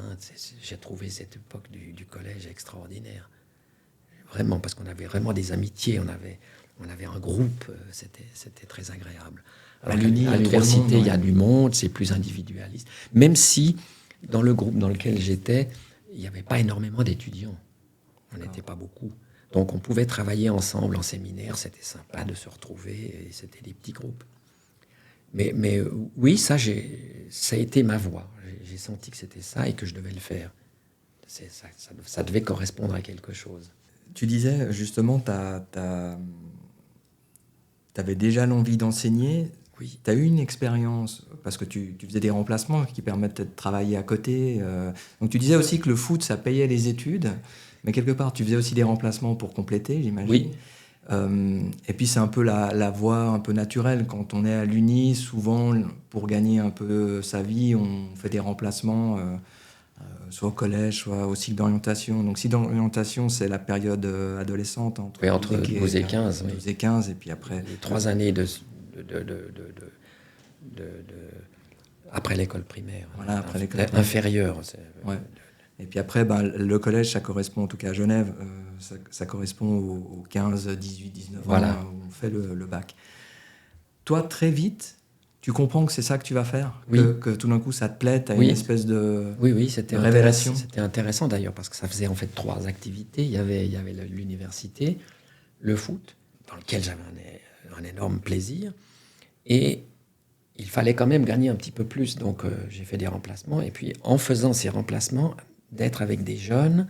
j'ai trouvé cette époque du collège extraordinaire. Vraiment, parce qu'on avait vraiment des amitiés, on avait un groupe, c'était très agréable. Alors à l'université, il y a du monde, c'est plus individualiste. Même si, dans le groupe dans lequel j'étais, il n'y avait pas énormément d'étudiants. On n'était pas beaucoup. Donc on pouvait travailler ensemble en séminaire, c'était sympa de se retrouver, et c'était des petits groupes. Mais oui, ça a été ma voie. J'ai senti que c'était ça et que je devais le faire. Ça devait correspondre à quelque chose. Tu disais justement, t'avais déjà l'envie d'enseigner. Oui, Tu as eu une expérience, parce que tu faisais des remplacements qui permettent de travailler à côté. Donc tu disais aussi que le foot, ça payait les études, mais quelque part, tu faisais aussi des remplacements pour compléter, j'imagine. oui, Et puis c'est un peu la voie un peu naturelle. Quand on est à l'Uni, souvent, pour gagner un peu sa vie, on fait des remplacements, soit au collège, soit au cycle d'orientation. Donc cycle d'orientation, c'est la période adolescente, oui, entre 12 et 15, oui. 12 et 15, et puis après... Les 3 années après l'école primaire. Voilà, après l'école primaire. Inférieure. Ouais. Et puis après, ben, le collège, ça correspond, en tout cas à Genève, ça correspond aux 15, 18, 19 ans, Voilà. où on fait le bac. Toi, très vite, tu comprends que c'est ça que tu vas faire, Oui. que tout d'un coup, ça te plaît, tu as Oui. une espèce de Oui, c'était révélation. C'était intéressant d'ailleurs, parce que ça faisait en fait 3 activités. Il y avait l'université, le foot, dans lequel j'avais un énorme plaisir, et il fallait quand même gagner un petit peu plus. Donc j'ai fait des remplacements, et puis en faisant ces remplacements, d'être avec des jeunes,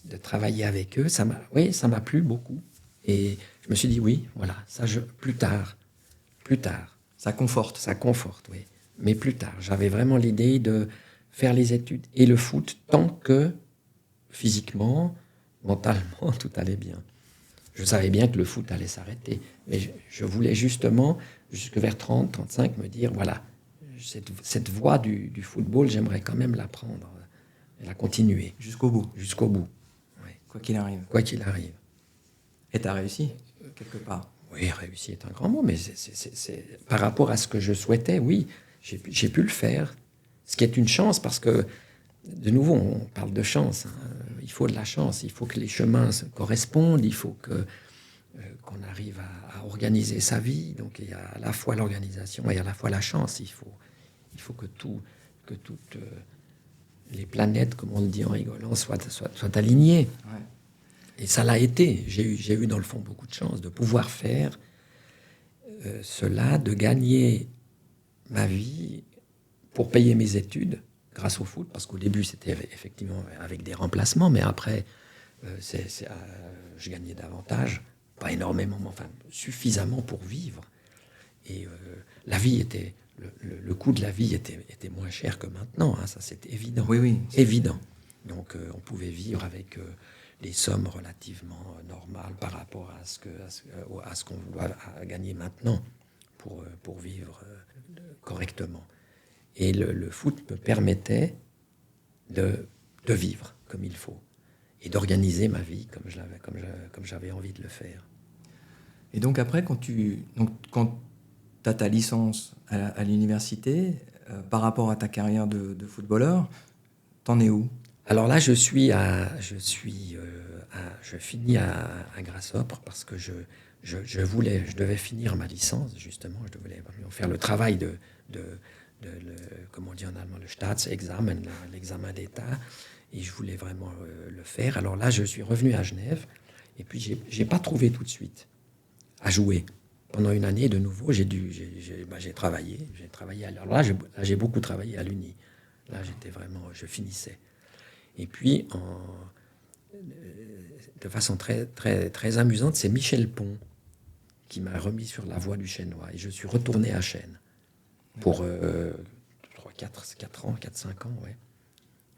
de travailler avec eux, ça m'a plu beaucoup. Et je me suis dit, oui, voilà, plus tard, Ça conforte. ça conforte, oui. Mais plus tard, j'avais vraiment l'idée de faire les études et le foot tant que physiquement, mentalement, tout allait bien. Je savais bien que le foot allait s'arrêter, mais je voulais justement, jusque vers 30, 35, me dire, voilà, cette voie du football, j'aimerais quand même la prendre et la continuer. Jusqu'au bout. Jusqu'au bout. Oui. Quoi qu'il arrive. Quoi qu'il arrive. Et tu as réussi, quelque part. Oui, réussi est un grand mot, mais c'est par rapport à ce que je souhaitais, oui, j'ai pu le faire. Ce qui est une chance, parce que, de nouveau, on parle de chance. Hein. Il faut de la chance, il faut que les chemins se correspondent, il faut qu'on arrive à organiser sa vie. Donc il y a à la fois l'organisation et à la fois la chance. Il faut que toutes les planètes, comme on le dit en rigolant, soient alignées. Ouais. Et ça l'a été. J'ai eu dans le fond beaucoup de chance de pouvoir faire cela, de gagner ma vie pour payer mes études grâce au foot, parce qu'au début c'était effectivement avec des remplacements, mais après je gagnais davantage, pas énormément, mais enfin suffisamment pour vivre. Et la vie était, le coût de la vie était moins cher que maintenant, hein, ça c'est évident. Oui. Évident. Donc on pouvait vivre avec des sommes relativement normales par rapport à ce qu'on doit gagner maintenant pour vivre correctement. Et le foot me permettait de vivre comme il faut et d'organiser ma vie comme j'avais envie de le faire. Et donc après, quand tu as ta licence à l'université, par rapport à ta carrière de footballeur, t'en es où ? Alors là, je finis à Grasshopper parce que je devais finir ma licence, justement. Je devais faire le travail comme on dit en allemand, le Staatsexamen, l'examen d'État, et je voulais vraiment le faire. Alors là, je suis revenu à Genève, et puis j'ai pas trouvé tout de suite à jouer. Pendant une année, de nouveau, j'ai travaillé. Alors là, j'ai beaucoup travaillé à l'Uni. Là, je finissais. Et puis, de façon très, très, très amusante, c'est Michel Pont qui m'a remis sur la voie du chênois. Et je suis retourné à Chênes pour 4-5 ans, ouais.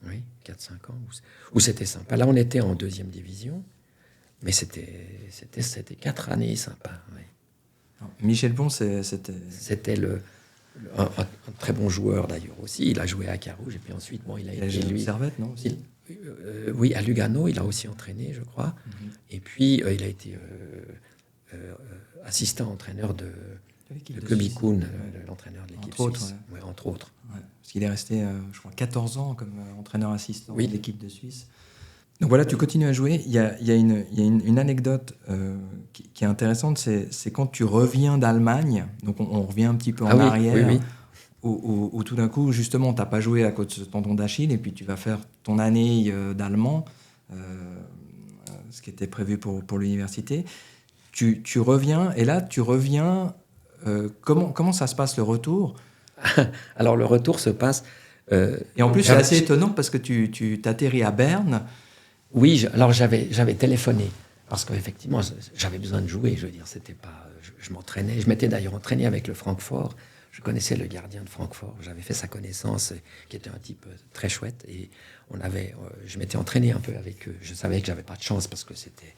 Oui, 4-5 ans, où c'était sympa. Là, on était en 2e division, mais c'était 4 années sympas. Ouais. Michel Pont, c'était un très bon joueur d'ailleurs aussi. Il a joué à Carouge et puis ensuite, il a été lui. Servette, non aussi oui, à Lugano, il a aussi entraîné, je crois. Mm-hmm. Et puis, il a été assistant entraîneur de Kobi Kuhn, l'entraîneur de l'équipe suisse. Ouais. Entre autres. Ouais. Parce qu'il est resté, je crois, 14 ans comme entraîneur assistant de l'équipe de Suisse. Donc voilà, tu continues à jouer. Il y a une anecdote qui est intéressante, c'est quand tu reviens d'Allemagne, donc on revient un petit peu en arrière, oui. Où tout d'un coup, justement, tu n'as pas joué à cause de ce tendon d'Achille, et puis tu vas faire ton année d'allemand, ce qui était prévu pour l'université. Tu reviens, et là, comment ça se passe le retour ? Alors, le retour se passe... et en plus, c'est assez étonnant, parce que tu t'atterris à Berne, Oui, alors j'avais téléphoné parce qu'effectivement j'avais besoin de jouer. Je veux dire, c'était pas, je m'entraînais. Je m'étais d'ailleurs entraîné avec le Francfort. Je connaissais le gardien de Francfort. J'avais fait sa connaissance, qui était un type très chouette. Et je m'étais entraîné un peu avec eux. Je savais que j'avais pas de chance parce que c'était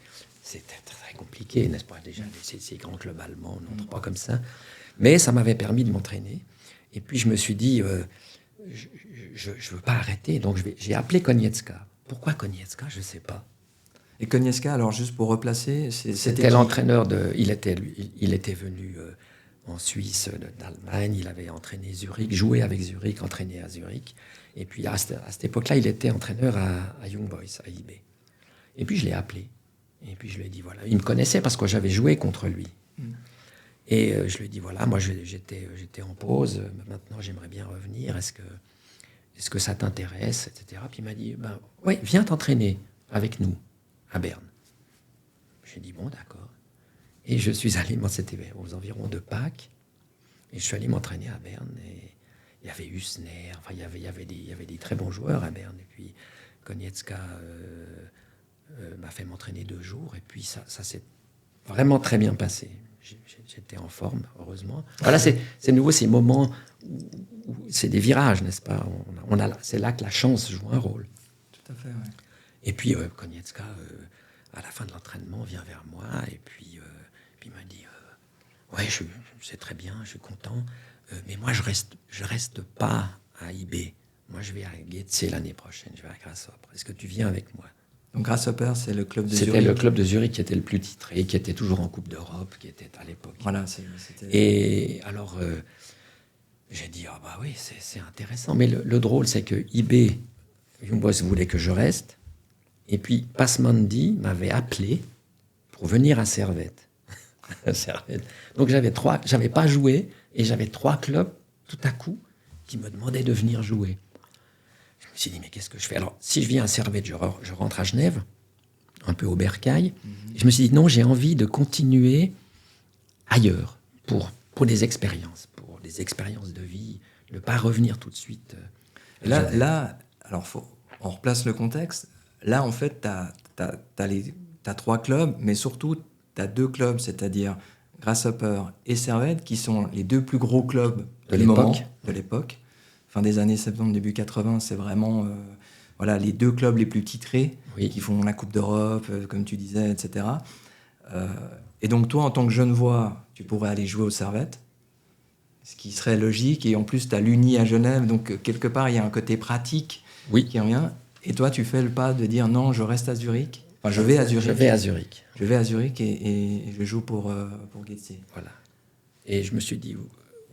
très compliqué, n'est-ce pas? Déjà, ces grands clubs allemands n'entrent pas comme ça. Mais ça m'avait permis de m'entraîner. Et puis je me suis dit, je ne veux pas arrêter. Donc j'ai appelé Konietzka. Pourquoi Konietzka? Je ne sais pas. Et Konietzka, alors juste pour replacer, c'était l'entraîneur de... Il était venu en Suisse, d'Allemagne. Il avait entraîné Zurich, joué avec Zurich, entraîné à Zurich. Et puis à cette époque-là, il était entraîneur à Young Boys, à IB. Et puis je l'ai appelé. Et puis je lui ai dit, voilà. Il me connaissait parce que j'avais joué contre lui. Et je lui ai dit, voilà, moi j'étais en pause. Maintenant, j'aimerais bien revenir. Est-ce que ça t'intéresse, etc. Puis il m'a dit, oui, viens t'entraîner avec nous à Berne. J'ai dit, bon, d'accord. Et je suis allé, moi c'était aux environs de Pâques, et je suis allé m'entraîner à Berne. Et il y avait Husner, enfin il y avait des très bons joueurs à Berne. Et puis Konietzka m'a fait m'entraîner 2 jours, et puis ça s'est vraiment très bien passé. J'étais en forme, heureusement. Voilà, c'est de nouveau ces moments où c'est des virages, n'est-ce pas? C'est là que la chance joue un rôle. Tout à fait, oui. Et puis Konietzka, à la fin de l'entraînement, vient vers moi et puis il me dit ouais, c'est très bien, je suis content, mais moi je reste pas à IB. Moi je vais à Getse l'année prochaine, je vais à Grasshopper. Est-ce que tu viens avec moi? Donc Grasshopper, c'est le club de Zurich. C'était le club de Zurich qui était le plus titré, qui était toujours en Coupe d'Europe, qui était à l'époque. Voilà, Et alors j'ai dit ah bah oui, c'est intéressant. Mais le drôle, c'est que IB, Young Boys voulait que je reste. Et puis, Passmandy m'avait appelé pour venir à Servette. Donc, j'avais pas joué, et j'avais 3 clubs, tout à coup, qui me demandaient de venir jouer. Je me suis dit, mais qu'est-ce que je fais? Alors, si je viens à Servette, je rentre à Genève, un peu au Bercail. Je me suis dit, non, j'ai envie de continuer ailleurs, pour des expériences de vie, ne pas revenir tout de suite. Là, alors, on replace le contexte. Là, en fait, t'as 3 clubs, mais surtout, tu as 2 clubs, c'est-à-dire Grasshopper et Servette, qui sont les 2 plus gros clubs de l'époque. Fin des années 70, début 80, c'est vraiment les 2 clubs les plus titrés, qui font la Coupe d'Europe, comme tu disais, etc. Et donc, toi, en tant que Genevois, tu pourrais aller jouer au Servette, ce qui serait logique. Et en plus, tu as l'Uni à Genève, donc quelque part, il y a un côté pratique qui revient. Et toi, tu fais le pas de dire non, je reste à Zurich. Enfin, je vais à Zurich. Je vais à Zurich et je joue pour Getse. Voilà. Et je me suis dit,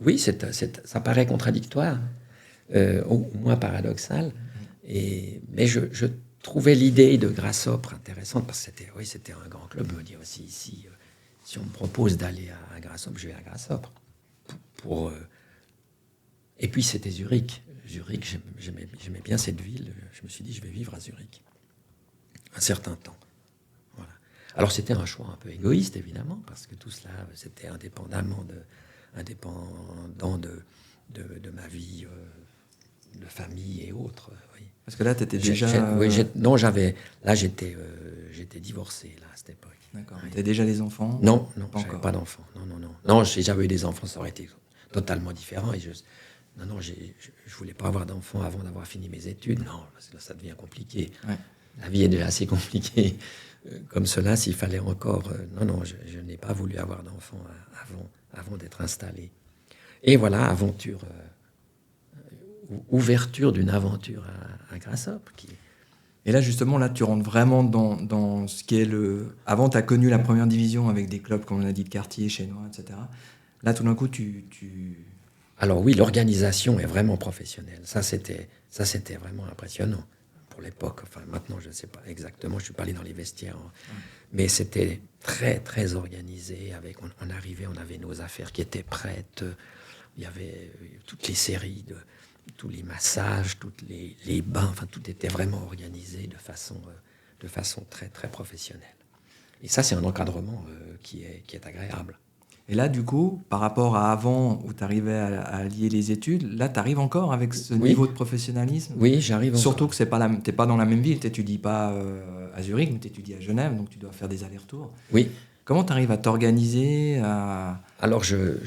oui, ça paraît contradictoire, au moins paradoxal. Mais je trouvais l'idée de Grasshopper intéressante parce que c'était un grand club. Je me dis aussi, si on me propose d'aller à Grasshopper, je vais à Grasshopper. Et puis c'était Zurich. Zurich, j'aimais bien cette ville. Je me suis dit, je vais vivre à Zurich un certain temps. Voilà. Alors c'était un choix un peu égoïste, évidemment, parce que tout cela, c'était indépendant de ma vie de famille et autres. Oui. Parce que là, tu étais déjà... J'étais divorcé là, à cette époque. D'accord. Tu avais déjà des enfants? Non, je n'avais pas d'enfants. Non, si j'avais eu des enfants, ça aurait été totalement différent. Et je voulais pas avoir d'enfants avant d'avoir fini mes études. Non, parce que là, ça devient compliqué. Ouais. La vie est déjà assez compliquée comme cela. S'il fallait encore... je n'ai pas voulu avoir d'enfants avant d'être installé. Et voilà, ouverture d'une aventure à Grasshopper. Et là, justement, tu rentres vraiment dans ce qui est le... Avant, tu as connu la première division avec des clubs, comme on a dit, de quartier, chinois, etc. Là, tout d'un coup, Alors oui, l'organisation est vraiment professionnelle. Ça, c'était vraiment impressionnant pour l'époque. Enfin, maintenant, je ne sais pas exactement, je ne suis pas allé dans les vestiaires. Mais c'était très, très organisé. On arrivait, on avait nos affaires qui étaient prêtes. Il y avait toutes les séries, tous les massages, tous les bains. Enfin, tout était vraiment organisé de façon très, très professionnelle. Et ça, c'est un encadrement qui est agréable. Et là, du coup, par rapport à avant où tu arrivais à lier les études, là, tu arrives encore avec ce niveau de professionnalisme? Oui, j'arrive encore. Surtout que tu n'es pas dans la même ville, tu n'étudies pas à Zurich, mais tu étudies à Genève, donc tu dois faire des allers-retours. Oui. Comment tu arrives à t'organiser Alors, je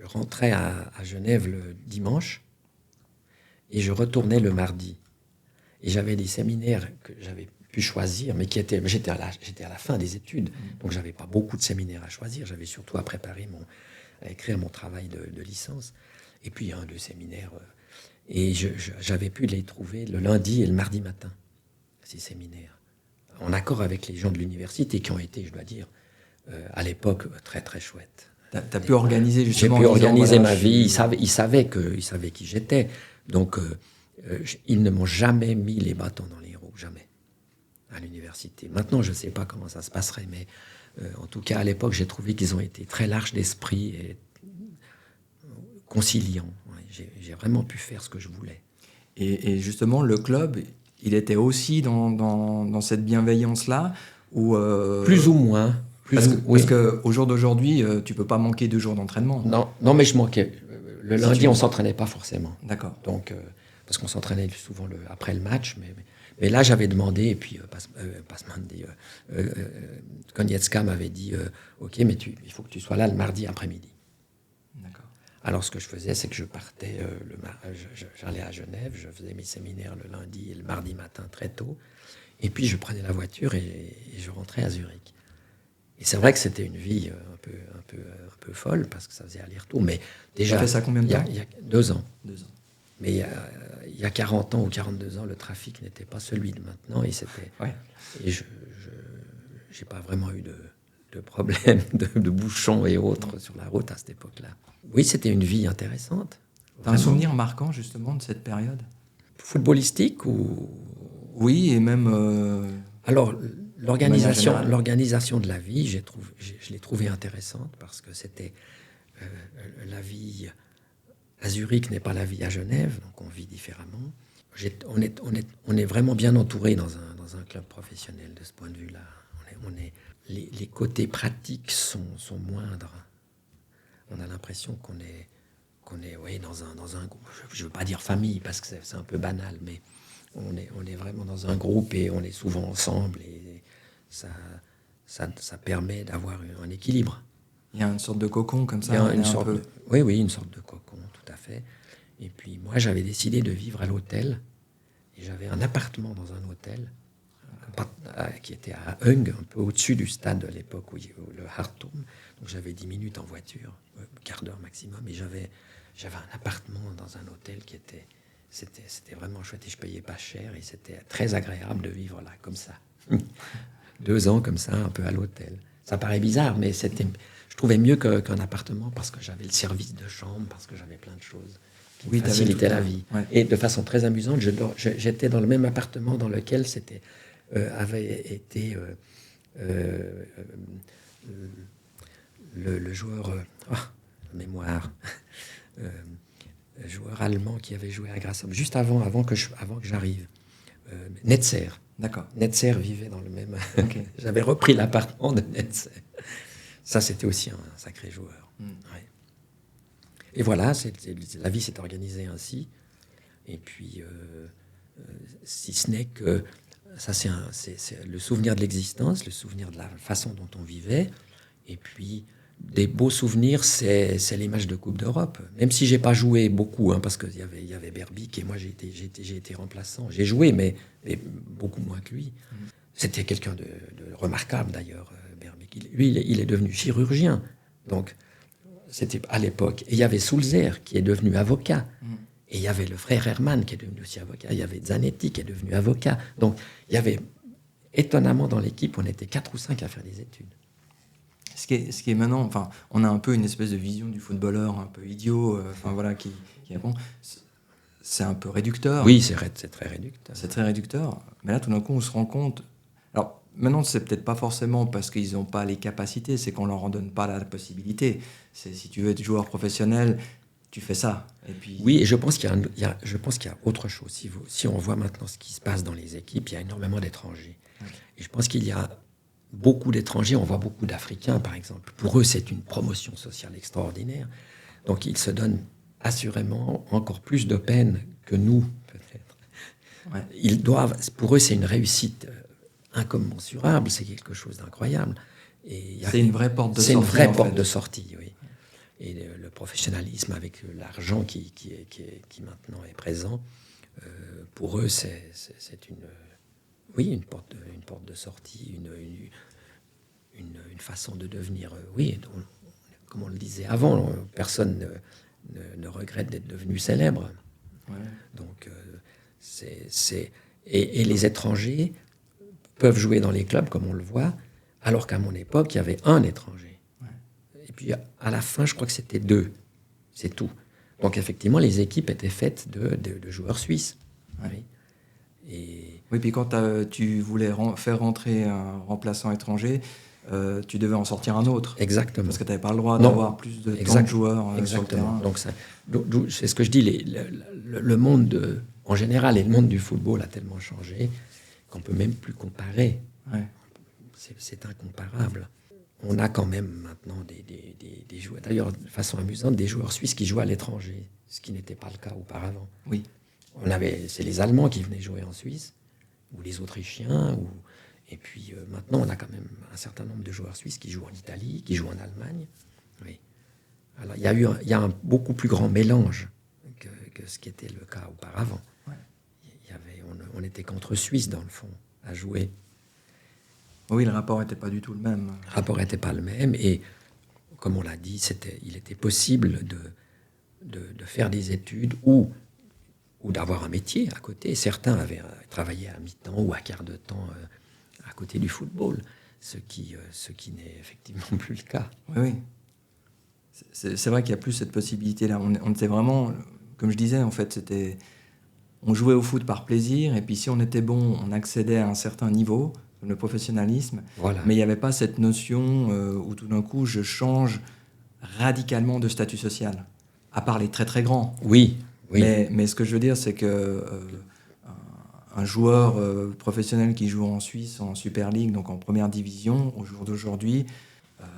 rentrais à Genève le dimanche et je retournais le mardi. Et j'avais des séminaires que j'avais pu choisir, mais j'étais à la fin des études, donc j'avais pas beaucoup de séminaires à choisir. J'avais surtout à écrire mon travail de licence. Et puis un de séminaires, et j'avais pu les trouver le lundi et le mardi matin, ces séminaires, en accord avec les gens de l'université qui ont été, je dois dire, à l'époque très très chouettes. T'as pu organiser justement. J'ai pu organiser ma vie. Ils savaient qui j'étais, donc ils ne m'ont jamais mis les bâtons dans les roues, jamais, à l'université. Maintenant, je ne sais pas comment ça se passerait, mais en tout cas, à l'époque, j'ai trouvé qu'ils ont été très larges d'esprit et conciliants. Ouais, j'ai vraiment pu faire ce que je voulais. Et justement, le club, il était aussi dans cette bienveillance-là ou plus ou moins. Parce qu'au jour d'aujourd'hui, tu ne peux pas manquer 2 jours d'entraînement. Non, mais je manquais. Le lundi, on ne s'entraînait pas forcément. D'accord. Donc, parce qu'on s'entraînait souvent après le match. Mais là, j'avais demandé, et puis Konietzka m'avait dit OK, mais il faut que tu sois là le mardi après-midi. D'accord. Alors, ce que je faisais, c'est que je partais, j'allais à Genève, je faisais mes séminaires le lundi et le mardi matin très tôt. Et puis, je prenais la voiture et je rentrais à Zurich. Et c'est vrai que c'était une vie un peu folle, parce que ça faisait aller-retour. Mais déjà, tu as fait ça combien de temps? Il y a 2 ans. 2 ans. Mais il y a 40 ans ou 42 ans, le trafic n'était pas celui de maintenant. Et je n'ai pas vraiment eu de problème de bouchons et autres sur la route à cette époque-là. Oui, c'était une vie intéressante. Tu as un souvenir marquant, justement, de cette période? Footballistique ou... Oui, et même... Alors, l'organisation de la vie, je l'ai trouvée intéressante, parce que c'était la vie à Zurich n'est pas la vie à Genève, donc on vit différemment. On est vraiment bien entouré dans un club professionnel de ce point de vue-là. Les côtés pratiques sont moindres. On a l'impression qu'on est dans un groupe. Je ne veux pas dire famille, parce que c'est un peu banal, mais on est vraiment dans un groupe et on est souvent ensemble, et ça permet d'avoir un équilibre. Il y a une sorte de cocon comme ça. Oui, une sorte de cocon, tout à fait. Et puis moi, j'avais décidé de vivre à l'hôtel, et j'avais un appartement dans un hôtel qui était à Hung, un peu au-dessus du stade de l'époque, le Hartturm. Donc j'avais 10 minutes en voiture, un quart d'heure maximum, et j'avais un appartement dans un hôtel c'était vraiment chouette, et je payais pas cher, et c'était très agréable de vivre là, comme ça. 2 ans comme ça, un peu à l'hôtel. Ça paraît bizarre, mais je trouvais mieux qu'un appartement, parce que j'avais le service de chambre, parce que j'avais plein de choses qui me facilitaient la vie. Ouais. Et de façon très amusante, j'étais dans le même appartement dans lequel avait été le joueur... mémoire... joueur allemand qui avait joué à Grasshopper, juste avant que j'arrive. Netzer. D'accord. Netzer vivait dans le même... Okay. J'avais repris l'appartement de Netzer. Ça, c'était aussi un sacré joueur. Ouais. Et voilà, la vie s'est organisée ainsi. Et puis, si ce n'est que ça, c'est le souvenir de l'existence, le souvenir de la façon dont on vivait. Et puis, des beaux souvenirs, c'est les matchs de Coupe d'Europe. Même si j'ai pas joué beaucoup, parce qu'il y avait Berbic, et moi j'ai été remplaçant. J'ai joué, mais beaucoup moins que lui. C'était quelqu'un de remarquable d'ailleurs, Berbic. Lui, il est devenu chirurgien. Donc, c'était à l'époque. Et il y avait Sulzer qui est devenu avocat. Et il y avait le frère Hermann qui est devenu aussi avocat. Il y avait Zanetti qui est devenu avocat. Donc, il y avait, étonnamment, dans l'équipe, on était 4 ou 5 à faire des études. Ce qui est maintenant, enfin, on a un peu une espèce de vision du footballeur un peu idiot, voilà, qui est bon. C'est un peu réducteur. Oui, c'est très réducteur. C'est très réducteur. Mais là, tout d'un coup, on se rend compte. Alors, maintenant, c'est peut-être pas forcément parce qu'ils n'ont pas les capacités, c'est qu'on leur en donne pas la possibilité. C'est si tu veux être joueur professionnel, tu fais ça. Et puis... Oui, et je pense qu'il y a autre chose. Si on voit maintenant ce qui se passe dans les équipes, il y a énormément d'étrangers. Okay. Et je pense qu'il y a beaucoup d'étrangers, on voit beaucoup d'Africains, par exemple. Pour eux, c'est une promotion sociale extraordinaire. Donc, ils se donnent assurément encore plus de peine que nous, peut-être. Ouais. Pour eux, c'est une réussite incommensurable, c'est quelque chose d'incroyable. C'est une vraie porte de sortie. C'est une vraie porte de sortie, oui. Et le professionnalisme avec l'argent qui maintenant est présent, pour eux, c'est une porte de sortie, une façon de devenir, comme on le disait avant, personne ne regrette d'être devenu célèbre. Ouais. Donc, et les étrangers peuvent jouer dans les clubs, comme on le voit, alors qu'à mon époque, il y avait un étranger. Ouais. Et puis, à la fin, je crois que c'était 2. C'est tout. Donc, effectivement, les équipes étaient faites de joueurs suisses. Ouais. Oui, puis quand tu voulais faire rentrer un remplaçant étranger, tu devais en sortir un autre. Exactement. Parce que tu n'avais pas le droit d'avoir plus de temps de joueurs sur le terrain. Donc c'est ce que je dis, le monde en général et le monde du football a tellement changé qu'on ne peut même plus comparer. Ouais. C'est incomparable. On a quand même maintenant des joueurs, d'ailleurs de façon amusante, des joueurs suisses qui jouent à l'étranger, ce qui n'était pas le cas auparavant. Oui. C'est les Allemands qui venaient jouer en Suisse, ou les Autrichiens, et puis maintenant on a quand même un certain nombre de joueurs suisses qui jouent en Italie, qui jouent en Allemagne. Oui. Alors il y a un beaucoup plus grand mélange que ce qui était le cas auparavant. Ouais. On n'était qu'entre Suisses dans le fond à jouer. Oui, le rapport n'était pas du tout le même. Le rapport n'était pas le même, et comme on l'a dit, il était possible de faire des études ou d'avoir un métier à côté. Certains avaient travaillé à mi-temps ou à quart de temps à côté du football, ce qui n'est effectivement plus le cas. Oui. C'est vrai qu'il n'y a plus cette possibilité-là. On était vraiment, comme je disais, en fait, on jouait au foot par plaisir, et puis si on était bon, on accédait à un certain niveau, le professionnalisme, voilà. Mais il n'y avait pas cette notion où tout d'un coup, je change radicalement de statut social, à part les très très grands. Oui. Mais ce que je veux dire, c'est que un joueur professionnel qui joue en Suisse, en Super League, donc en première division, au jour d'aujourd'hui,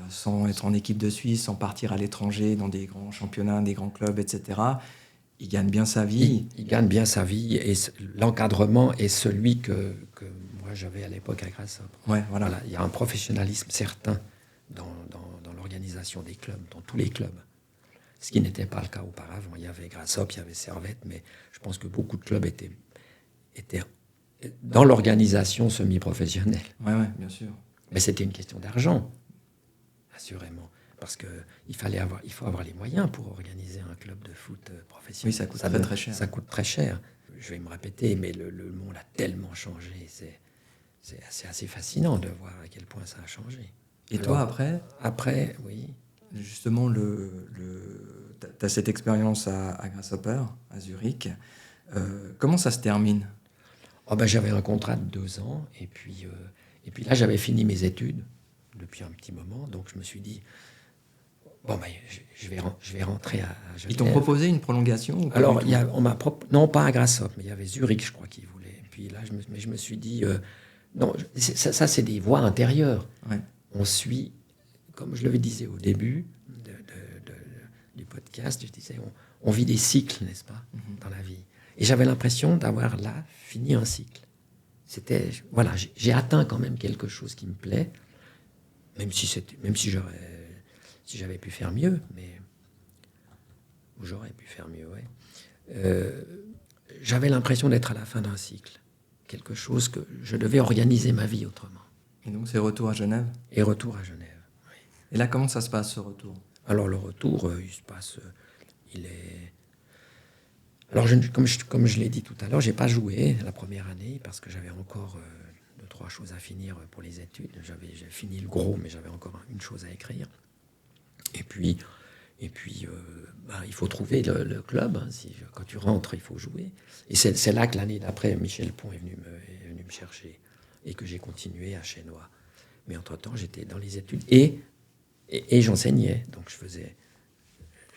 sans être en équipe de Suisse, sans partir à l'étranger, dans des grands championnats, des grands clubs, etc., il gagne bien sa vie. Il gagne bien sa vie, et l'encadrement est celui que moi j'avais à l'époque à Grasshop. Ouais, voilà. Il y a un professionnalisme certain dans l'organisation des clubs, dans tous les clubs. Ce qui n'était pas le cas auparavant. Il y avait Grasshop, il y avait Servette, mais je pense que beaucoup de clubs étaient dans l'organisation semi-professionnelle. Oui, bien sûr. Mais c'était une question d'argent, assurément. Parce qu'il faut avoir les moyens pour organiser un club de foot professionnel. Oui, ça coûte très cher. Ça coûte très cher. Je vais me répéter, mais le monde a tellement changé. C'est assez fascinant de voir à quel point ça a changé. Et alors, toi, après Après, oui. Justement, tu as cette expérience à Grasshopper, à Zurich. Comment ça se termine ? J'avais un contrat de 2 ans, et puis là, j'avais fini mes études depuis un petit moment, donc je me suis dit, je vais rentrer à Genève. Ils t'ont proposé une prolongation ou Alors, non, pas à Grasshop, mais il y avait Zurich, je crois, qui voulait. Et puis là, je me suis dit, non, ça c'est des voies intérieures. Ouais. On suit, comme je le disais au début du podcast, je disais, on vit des cycles, n'est-ce pas, dans la vie. Et j'avais l'impression d'avoir là fini un cycle. J'ai atteint quand même quelque chose qui me plaît, même si j'avais pu faire mieux, ou j'aurais pu faire mieux, ouais. J'avais l'impression d'être à la fin d'un cycle, quelque chose que je devais organiser ma vie autrement. Et donc c'est retour à Genève ? Et retour à Genève, oui. Et là, comment ça se passe, ce retour ? Alors le retour, il se passe, Alors comme je l'ai dit tout à l'heure, j'ai pas joué la première année parce que j'avais encore 2-3 choses à finir pour les études. J'ai fini le gros, mais j'avais encore une chose à écrire. Et puis il faut trouver le club. Hein. Quand tu rentres, il faut jouer. Et c'est là que l'année d'après, Michel Pont est venu me chercher et que j'ai continué à Chénois. Mais entre-temps, j'étais dans les études et j'enseignais. Donc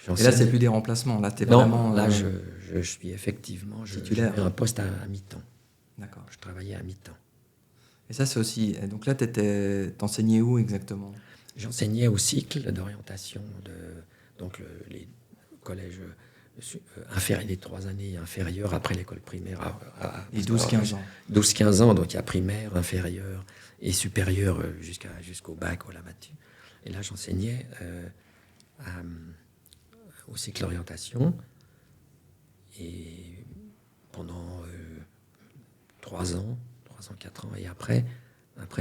Et là, c'est plus des remplacements. Là, vraiment. Là, je suis effectivement titulaire. J'avais un poste à mi-temps. D'accord. Je travaillais à mi-temps. Et ça, c'est aussi... Donc là, t'enseignais où exactement? J'enseignais au cycle d'orientation, donc les collèges inférieurs, les 3 années inférieures après l'école primaire. Et 12-15 ans. 12-15 ans, donc il y a primaire, inférieur et supérieur jusqu'au bac ou à la mature. Et là, j'enseignais au cycle d'orientation. Et pendant 3 ans, 4 ans. Et après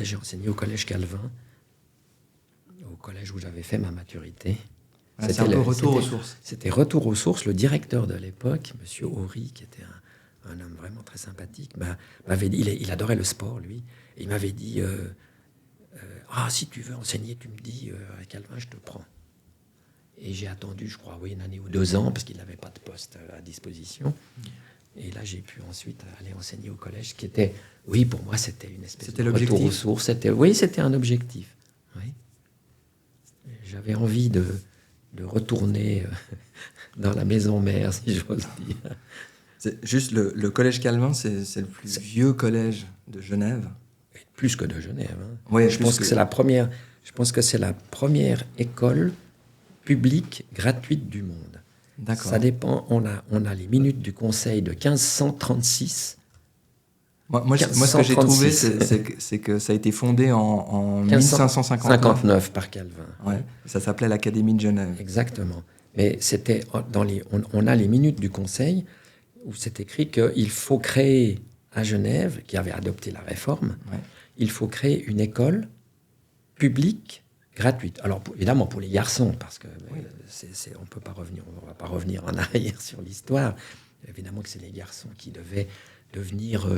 j'ai enseigné au collège Calvin, au collège où j'avais fait ma maturité. C'est un peu retour aux sources. C'était retour aux sources. Le directeur de l'époque, M. Horry, qui était un homme vraiment très sympathique, m'avait dit, il adorait le sport, lui, et il m'avait dit si tu veux enseigner, tu me dis, à Calvin, je te prends. Et j'ai attendu, je crois, 1 année ou 2 ans, parce qu'il n'avait pas de poste à disposition. Et là, j'ai pu ensuite aller enseigner au collège, qui était, pour moi, c'était une espèce de retour aux sources. C'était un objectif. Oui. J'avais envie de retourner dans la maison mère, si j'ose dire. C'est juste le collège Calvin, c'est le plus vieux collège de Genève. Plus que de Genève. Hein. Ouais, je pense que c'est la première école publique gratuite du monde. D'accord. Ça dépend. On a les minutes du Conseil de 1536. Moi, ce que j'ai trouvé, c'est que ça a été fondé en 1559 par Calvin. Ouais. Ça s'appelait l'Académie de Genève. Exactement. Mais c'était on a les minutes du Conseil où c'est écrit qu'il faut créer à Genève, qui avait adopté la réforme, il faut créer une école publique gratuite. Alors évidemment pour les garçons, parce que on va pas revenir en arrière sur l'histoire. Évidemment que c'est les garçons qui devaient devenir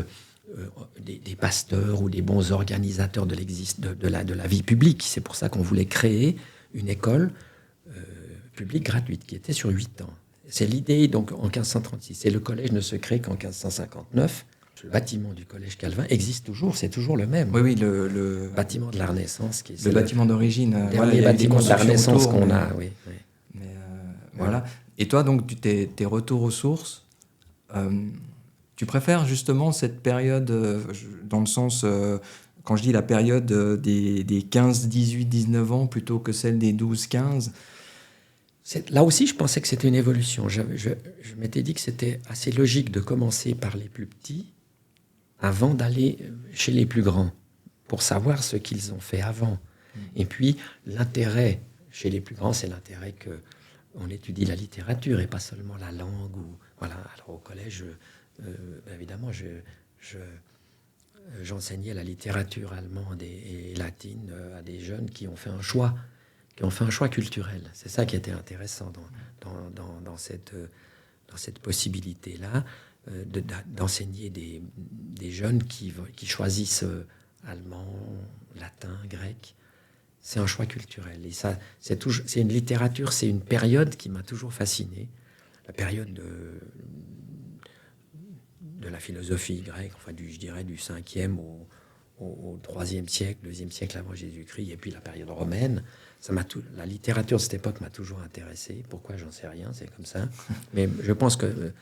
des pasteurs ou des bons organisateurs de la vie publique. C'est pour ça qu'on voulait créer une école publique gratuite qui était sur 8 ans. C'est l'idée donc en 1536. Et le collège ne se crée qu'en 1559. Le bâtiment du collège Calvin existe toujours, c'est toujours le même. Oui, le bâtiment de la Renaissance. Le bâtiment d'origine. Le dernier bâtiment de la Renaissance qu'on a, oui. Mais voilà. Et toi, donc, tes retours aux sources, tu préfères justement cette période, dans le sens, quand je dis la période des 15, 18, 19 ans, plutôt que celle des 12, 15 ? Là aussi, je pensais que c'était une évolution. Je m'étais dit que c'était assez logique de commencer par les plus petits avant d'aller chez les plus grands, pour savoir ce qu'ils ont fait avant. Et puis, l'intérêt chez les plus grands, c'est l'intérêt qu'on étudie la littérature et pas seulement la langue. Voilà. Alors, au collège, évidemment, j'enseignais la littérature allemande et latine à des jeunes qui ont fait un choix culturel. C'est ça qui était intéressant dans cette possibilité-là, d'enseigner des jeunes qui choisissent allemand, latin, grec. C'est un choix culturel. Et ça, c'est une littérature, c'est une période qui m'a toujours fasciné. La période de la philosophie grecque, je dirais du 5e au 3e siècle, 2e siècle avant Jésus-Christ, et puis la période romaine. La littérature de cette époque m'a toujours intéressé. Pourquoi, j'en sais rien, c'est comme ça. Mais je pense que...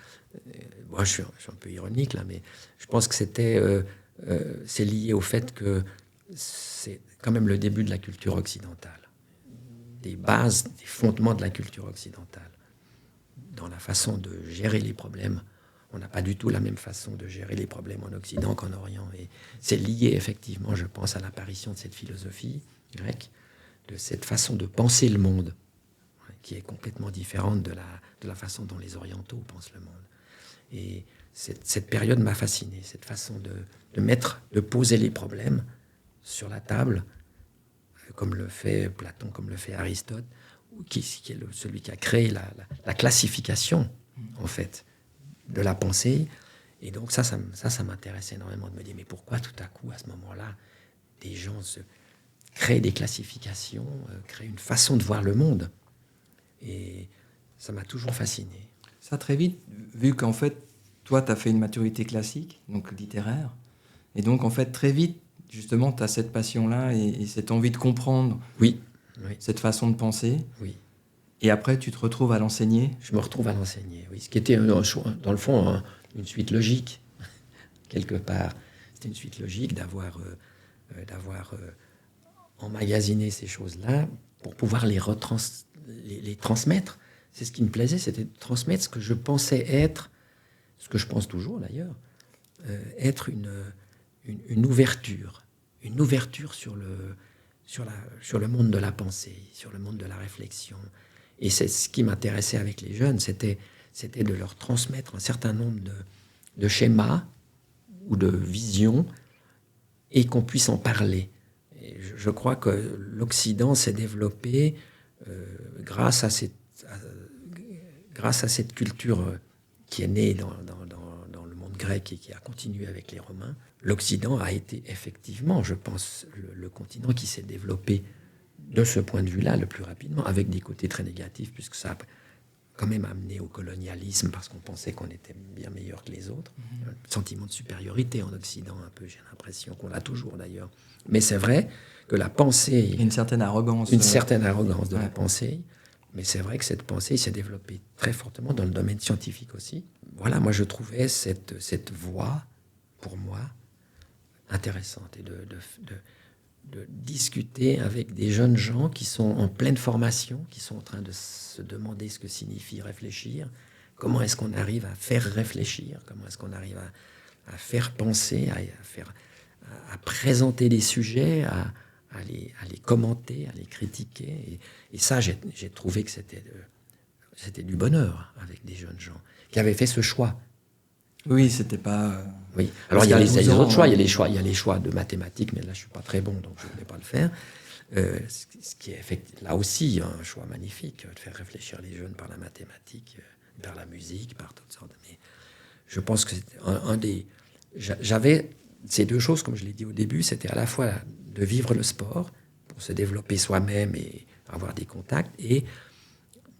je suis un peu ironique là, mais je pense que c'est lié au fait que c'est quand même le début de la culture occidentale. Des bases, des fondements de la culture occidentale. Dans la façon de gérer les problèmes. On n'a pas du tout la même façon de gérer les problèmes en Occident qu'en Orient. Et c'est lié effectivement, je pense, à l'apparition de cette philosophie grecque, de cette façon de penser le monde, qui est complètement différente de la façon dont les Orientaux pensent le monde. Et cette période m'a fasciné, cette façon de poser les problèmes sur la table, comme le fait Platon, comme le fait Aristote, qui est celui qui a créé la classification, en fait, de la pensée. Et donc ça m'intéresse énormément de me dire, mais pourquoi tout à coup, à ce moment-là, des gens créent des classifications, créent une façon de voir le monde. Et ça m'a toujours fasciné. Ça, très vite, vu qu'en fait, toi, tu as fait une maturité classique, donc littéraire, et donc, en fait, très vite, justement, tu as cette passion-là et cette envie de comprendre cette façon de penser. Oui. Et après, tu te retrouves à l'enseigner. Je me retrouve à l'enseigner, oui. Ce qui était, dans le fond, une suite logique, quelque part. C'était une suite logique d'avoir d'avoir emmagasiné ces choses-là pour pouvoir les transmettre. C'est ce qui me plaisait, c'était de transmettre ce que je pensais être, ce que je pense toujours d'ailleurs, être une ouverture sur le monde de la pensée, sur le monde de la réflexion. Et c'est ce qui m'intéressait avec les jeunes, c'était de leur transmettre un certain nombre de schémas ou de visions et qu'on puisse en parler. Et je crois que l'Occident s'est développé grâce à cette culture qui est née dans le monde grec et qui a continué avec les Romains. L'Occident a été effectivement, je pense, le continent qui s'est développé de ce point de vue-là le plus rapidement, avec des côtés très négatifs, puisque ça a quand même amené au colonialisme, parce qu'on pensait qu'on était bien meilleur que les autres. Un sentiment de supériorité en Occident, un peu, j'ai l'impression qu'on l'a toujours d'ailleurs. Mais c'est vrai que la pensée... Une certaine arrogance. Une certaine arrogance de la pensée. Mais c'est vrai que cette pensée s'est développée très fortement dans le domaine scientifique aussi. Voilà, moi je trouvais cette voie, pour moi, intéressante, et de discuter avec des jeunes gens qui sont en pleine formation, qui sont en train de se demander ce que signifie réfléchir, comment est-ce qu'on arrive à faire réfléchir, comment est-ce qu'on arrive à faire penser, à présenter des sujets, à les commenter, à les critiquer. Et ça, j'ai trouvé que c'était du bonheur avec des jeunes gens qui avaient fait ce choix. Oui, c'était pas... Oui. Alors, il y a les autres choix. Il y a les choix de mathématiques, mais là, je suis pas très bon, donc je ne vais pas le faire. Ce qui est là aussi un choix magnifique, de faire réfléchir les jeunes par la mathématique, par la musique, par toutes sortes. Mais je pense que c'était un des... J'avais ces deux choses, comme je l'ai dit au début, c'était à la fois de vivre le sport, pour se développer soi-même et avoir des contacts, et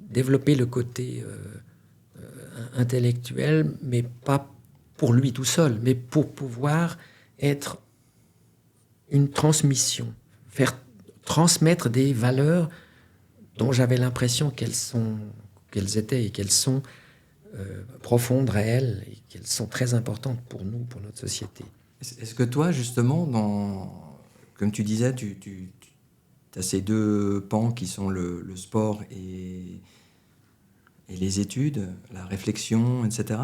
développer le côté intellectuel, mais pas pour lui tout seul, mais pour pouvoir être une transmission, faire transmettre des valeurs dont j'avais l'impression qu'elles étaient et qu'elles sont profondes, réelles, et qu'elles sont très importantes pour nous, pour notre société. Est-ce que toi, justement, comme tu disais, tu as ces deux pans qui sont le sport et les études, la réflexion, etc.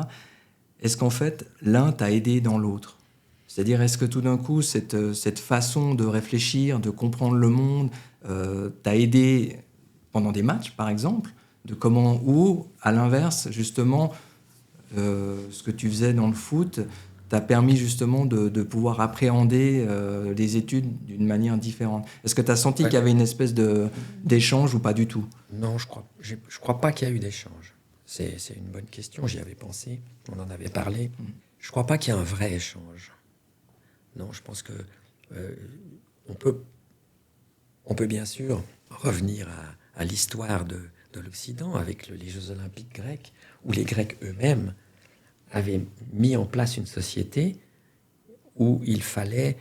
Est-ce qu'en fait, l'un t'a aidé dans l'autre ? C'est-à-dire, est-ce que tout d'un coup, cette façon de réfléchir, de comprendre le monde, t'a aidé pendant des matchs, par exemple, ou, à l'inverse, justement, ce que tu faisais dans le foot t'a permis justement de pouvoir appréhender les études d'une manière différente. Est-ce que tu as senti qu'il y avait une espèce d'échange ou pas du tout ? Non, je crois pas qu'il y a eu d'échange. C'est une bonne question, j'y avais pensé, on en avait parlé. Je crois pas qu'il y ait un vrai échange. Non, je pense que on peut bien sûr revenir à l'histoire de l'Occident avec les Jeux Olympiques grecs, où les Grecs eux-mêmes avaient mis en place une société où il fallait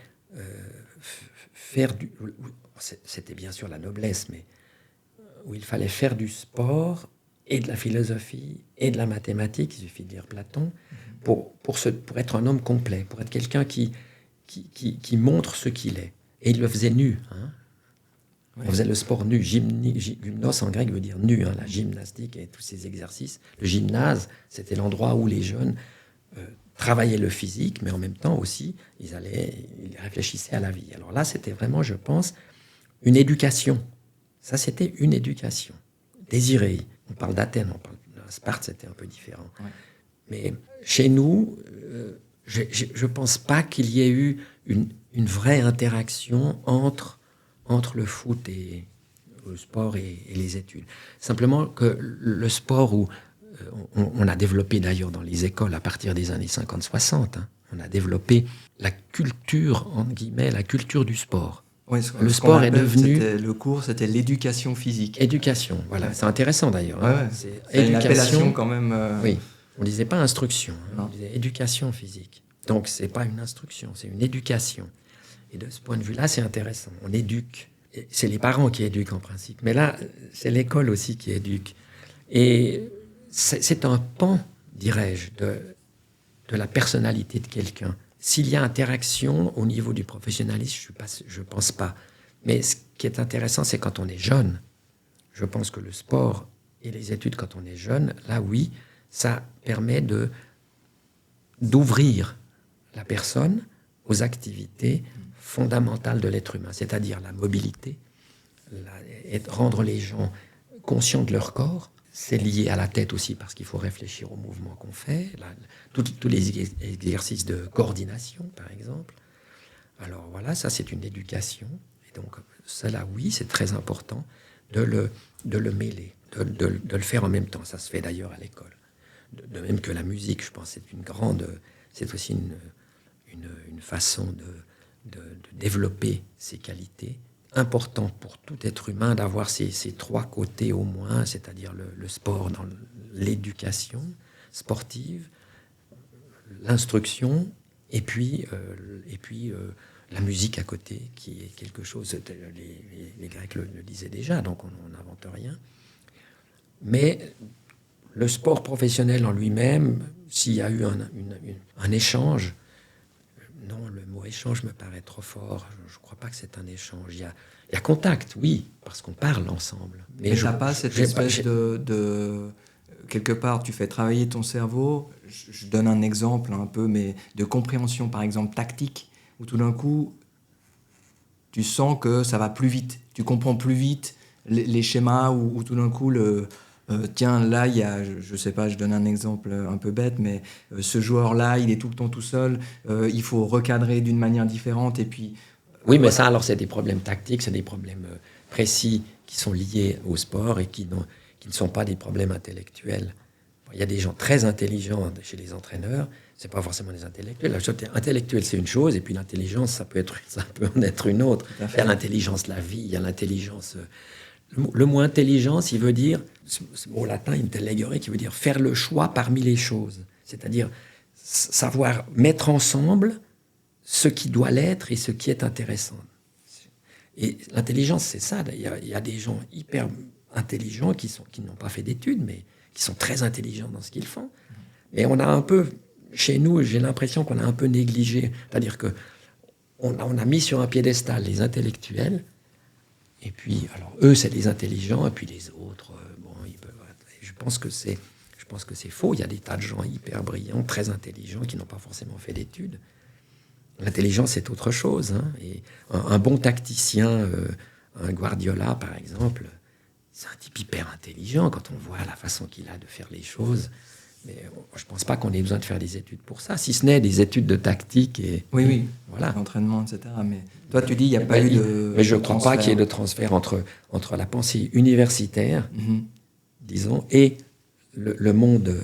c'était bien sûr la noblesse, mais où il fallait faire du sport et de la philosophie et de la mathématique, il suffit de lire Platon, pour être un homme complet, pour être quelqu'un qui montre ce qu'il est. Et il le faisait nu. Hein. Oui. On faisait le sport nu. Gymnos en grec veut dire nu, hein, la gymnastique et tous ces exercices. Le gymnase, c'était l'endroit où les jeunes travaillaient le physique, mais en même temps aussi, ils réfléchissaient à la vie. Alors là, c'était vraiment, je pense, une éducation. Ça, c'était une éducation désirée. On parle d'Athènes, on parle de Sparte, c'était un peu différent. Ouais. Mais chez nous, je ne pense pas qu'il y ait eu une vraie interaction entre le foot et le sport et les études. Simplement que le sport, où on a développé d'ailleurs dans les écoles à partir des années 50-60, hein, on a développé la culture, entre guillemets, la culture du sport. Oui, le sport est devenu... Le cours, c'était l'éducation physique. Éducation, voilà. Ouais. C'est intéressant d'ailleurs. Hein. Ouais. C'est une appellation quand même... Oui, on ne disait pas instruction, hein, on disait éducation physique. Donc, ce n'est pas une instruction, c'est une éducation. Et de ce point de vue-là, c'est intéressant. On éduque. Et c'est les parents qui éduquent en principe. Mais là, c'est l'école aussi qui éduque. Et c'est un pan, dirais-je, de la personnalité de quelqu'un. s'il y a interaction au niveau du professionnalisme, je ne pense pas. Mais ce qui est intéressant, c'est quand on est jeune. Je pense que le sport et les études, quand on est jeune, là, oui, ça permet d'ouvrir la personne aux activités fondamentales de l'être humain, c'est-à-dire la mobilité, et rendre les gens conscients de leur corps. C'est lié à la tête aussi, parce qu'il faut réfléchir aux mouvements qu'on fait, tous les exercices de coordination, par exemple. Alors voilà, ça c'est une éducation. Et donc, cela, oui, c'est très important de le mêler, de le faire en même temps. Ça se fait d'ailleurs à l'école. De même que la musique, je pense, c'est aussi une façon de développer ses qualités. Important pour tout être humain d'avoir ces trois côtés au moins, c'est-à-dire le sport dans l'éducation sportive, l'instruction, et puis la musique à côté, qui est quelque chose, les Grecs le disaient déjà, donc on n'invente rien. Mais le sport professionnel en lui-même, s'il y a eu un échange, non, le mot échange me paraît trop fort. Je ne crois pas que c'est un échange. Il y a contact, oui, parce qu'on parle ensemble. Mais tu n'as pas cette espèce de... Quelque part, tu fais travailler ton cerveau. Je donne un exemple un peu, mais de compréhension, par exemple, tactique, où tout d'un coup, tu sens que ça va plus vite. Tu comprends plus vite les schémas, où tout d'un coup, tiens, là, il y a, je sais pas, je donne un exemple un peu bête, mais ce joueur-là, il est tout le temps tout seul, il faut recadrer d'une manière différente, et puis... Oui, mais ça, alors, c'est des problèmes tactiques, c'est des problèmes précis qui sont liés au sport et qui ne sont pas des problèmes intellectuels. Il y a des gens très intelligents chez les entraîneurs, c'est pas forcément des intellectuels. Intellectuel, c'est une chose, et puis l'intelligence, ça peut en être une autre. Il y a l'intelligence de la vie, il y a l'intelligence... Le mot intelligence, il veut dire, au latin, intellegere, qui veut dire faire le choix parmi les choses. C'est-à-dire savoir mettre ensemble ce qui doit l'être et ce qui est intéressant. Et l'intelligence, c'est ça. Il y a des gens hyper intelligents qui n'ont pas fait d'études, mais qui sont très intelligents dans ce qu'ils font. Et on a un peu, chez nous, j'ai l'impression qu'on a un peu négligé. C'est-à-dire qu'on a mis sur un piédestal les intellectuels. Et puis, alors, eux, c'est les intelligents, et puis les autres, ils peuvent... Je pense que c'est faux. Il y a des tas de gens hyper brillants, très intelligents, qui n'ont pas forcément fait d'études. L'intelligence, c'est autre chose. Hein. Et un bon tacticien, un Guardiola, par exemple, c'est un type hyper intelligent quand on voit la façon qu'il a de faire les choses. Mais je ne pense pas qu'on ait besoin de faire des études pour ça, si ce n'est des études de tactique. Oui, voilà. L'entraînement, etc. Mais toi, tu dis qu'il n'y a pas eu de... Mais je ne crois pas qu'il y ait de transfert entre la pensée universitaire, disons, et le monde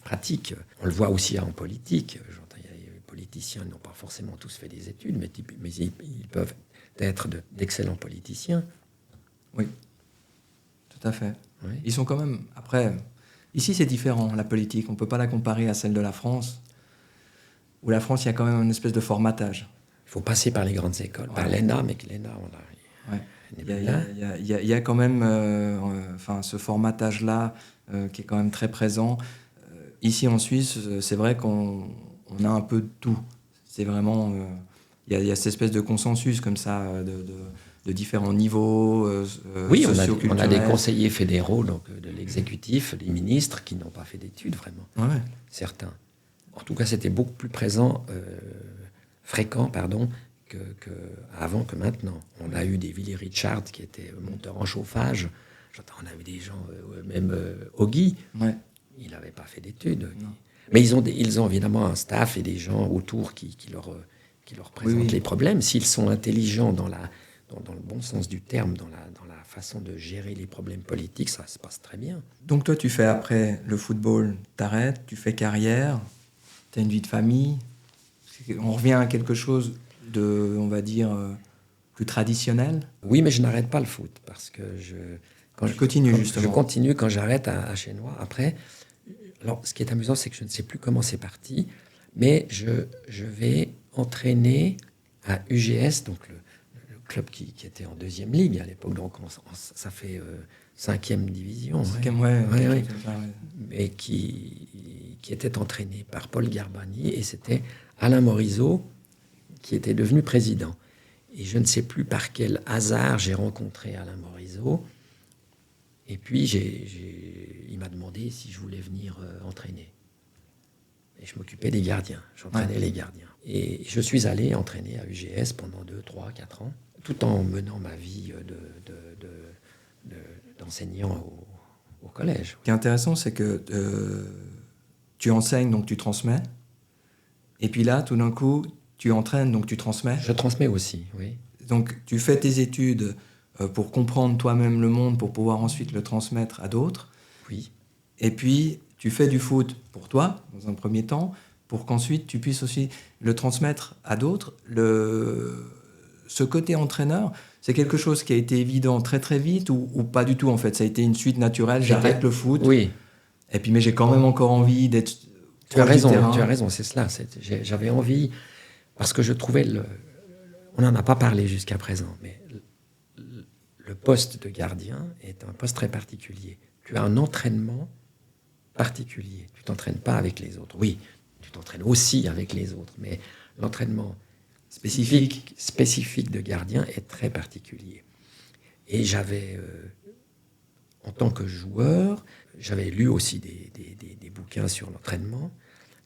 pratique. On le voit aussi en politique. Les politiciens n'ont pas forcément tous fait des études, mais ils peuvent être d'excellents politiciens. Oui, tout à fait. Oui. Ils sont quand même... Après... Ici, c'est différent, la politique. On ne peut pas la comparer à celle de la France, où la France, il y a quand même une espèce de formatage. Il faut passer par les grandes écoles, par l'ENA, mais que l'ENA, on a... Ouais. Il y a quand même ce formatage-là qui est quand même très présent. Ici, en Suisse, c'est vrai qu'on a un peu de tout. C'est vraiment... Il y a cette espèce de consensus comme ça, de différents niveaux oui, on a des conseillers fédéraux donc, de l'exécutif, des ministres qui n'ont pas fait d'études, vraiment. Ouais. Certains. En tout cas, c'était beaucoup plus fréquent, avant que maintenant. On a eu des Willy Richard qui étaient monteurs en chauffage. On a eu des gens, même Oggy, il n'avait pas fait d'études. Mais ils ont évidemment un staff et des gens autour qui leur présentent les problèmes. S'ils sont intelligents dans le bon sens du terme, dans la façon de gérer les problèmes politiques, ça se passe très bien. Donc toi, tu fais après le football, t'arrêtes, tu fais carrière, tu as une vie de famille. On revient à quelque chose de, on va dire, plus traditionnel. Oui, mais je n'arrête pas le foot, parce que je continue quand j'arrête à Chenois. Après, alors, ce qui est amusant, c'est que je ne sais plus comment c'est parti, mais je vais entraîner à UGS, donc le club qui était en 2e ligue à l'époque, donc ça fait 5e division. 5e, ouais, ouais. Mais qui était entraîné par Paul Garbani, et c'était Alain Morisot qui était devenu président. Et je ne sais plus par quel hasard j'ai rencontré Alain Morisot. Et puis, il m'a demandé si je voulais venir entraîner. Et je m'occupais des gardiens. J'entraînais les gardiens. Et je suis allé entraîner à UGS pendant 2, 3, 4 ans, tout en menant ma vie d'enseignant au collège. Ce qui est intéressant, c'est que tu enseignes, donc tu transmets. Et puis là, tout d'un coup, tu entraînes, donc tu transmets. Je transmets aussi, oui. Donc, tu fais tes études pour comprendre toi-même le monde, pour pouvoir ensuite le transmettre à d'autres. Oui. Et puis, tu fais du foot pour toi, dans un premier temps, pour qu'ensuite tu puisses aussi le transmettre à d'autres. Ce côté entraîneur, c'est quelque chose qui a été évident très très vite ou pas du tout en fait. Ça a été une suite naturelle, j'arrête le foot. Oui. Et puis, mais j'ai quand même encore envie d'être... Tu as raison, c'est cela. J'avais envie, parce que je trouvais on n'en a pas parlé jusqu'à présent, mais le poste de gardien est un poste très particulier. Tu as un entraînement particulier. Tu ne t'entraînes pas avec les autres. Oui, tu t'entraînes aussi avec les autres, mais l'entraînement spécifique de gardien est très particulier. Et j'avais, en tant que joueur, j'avais lu aussi des bouquins sur l'entraînement,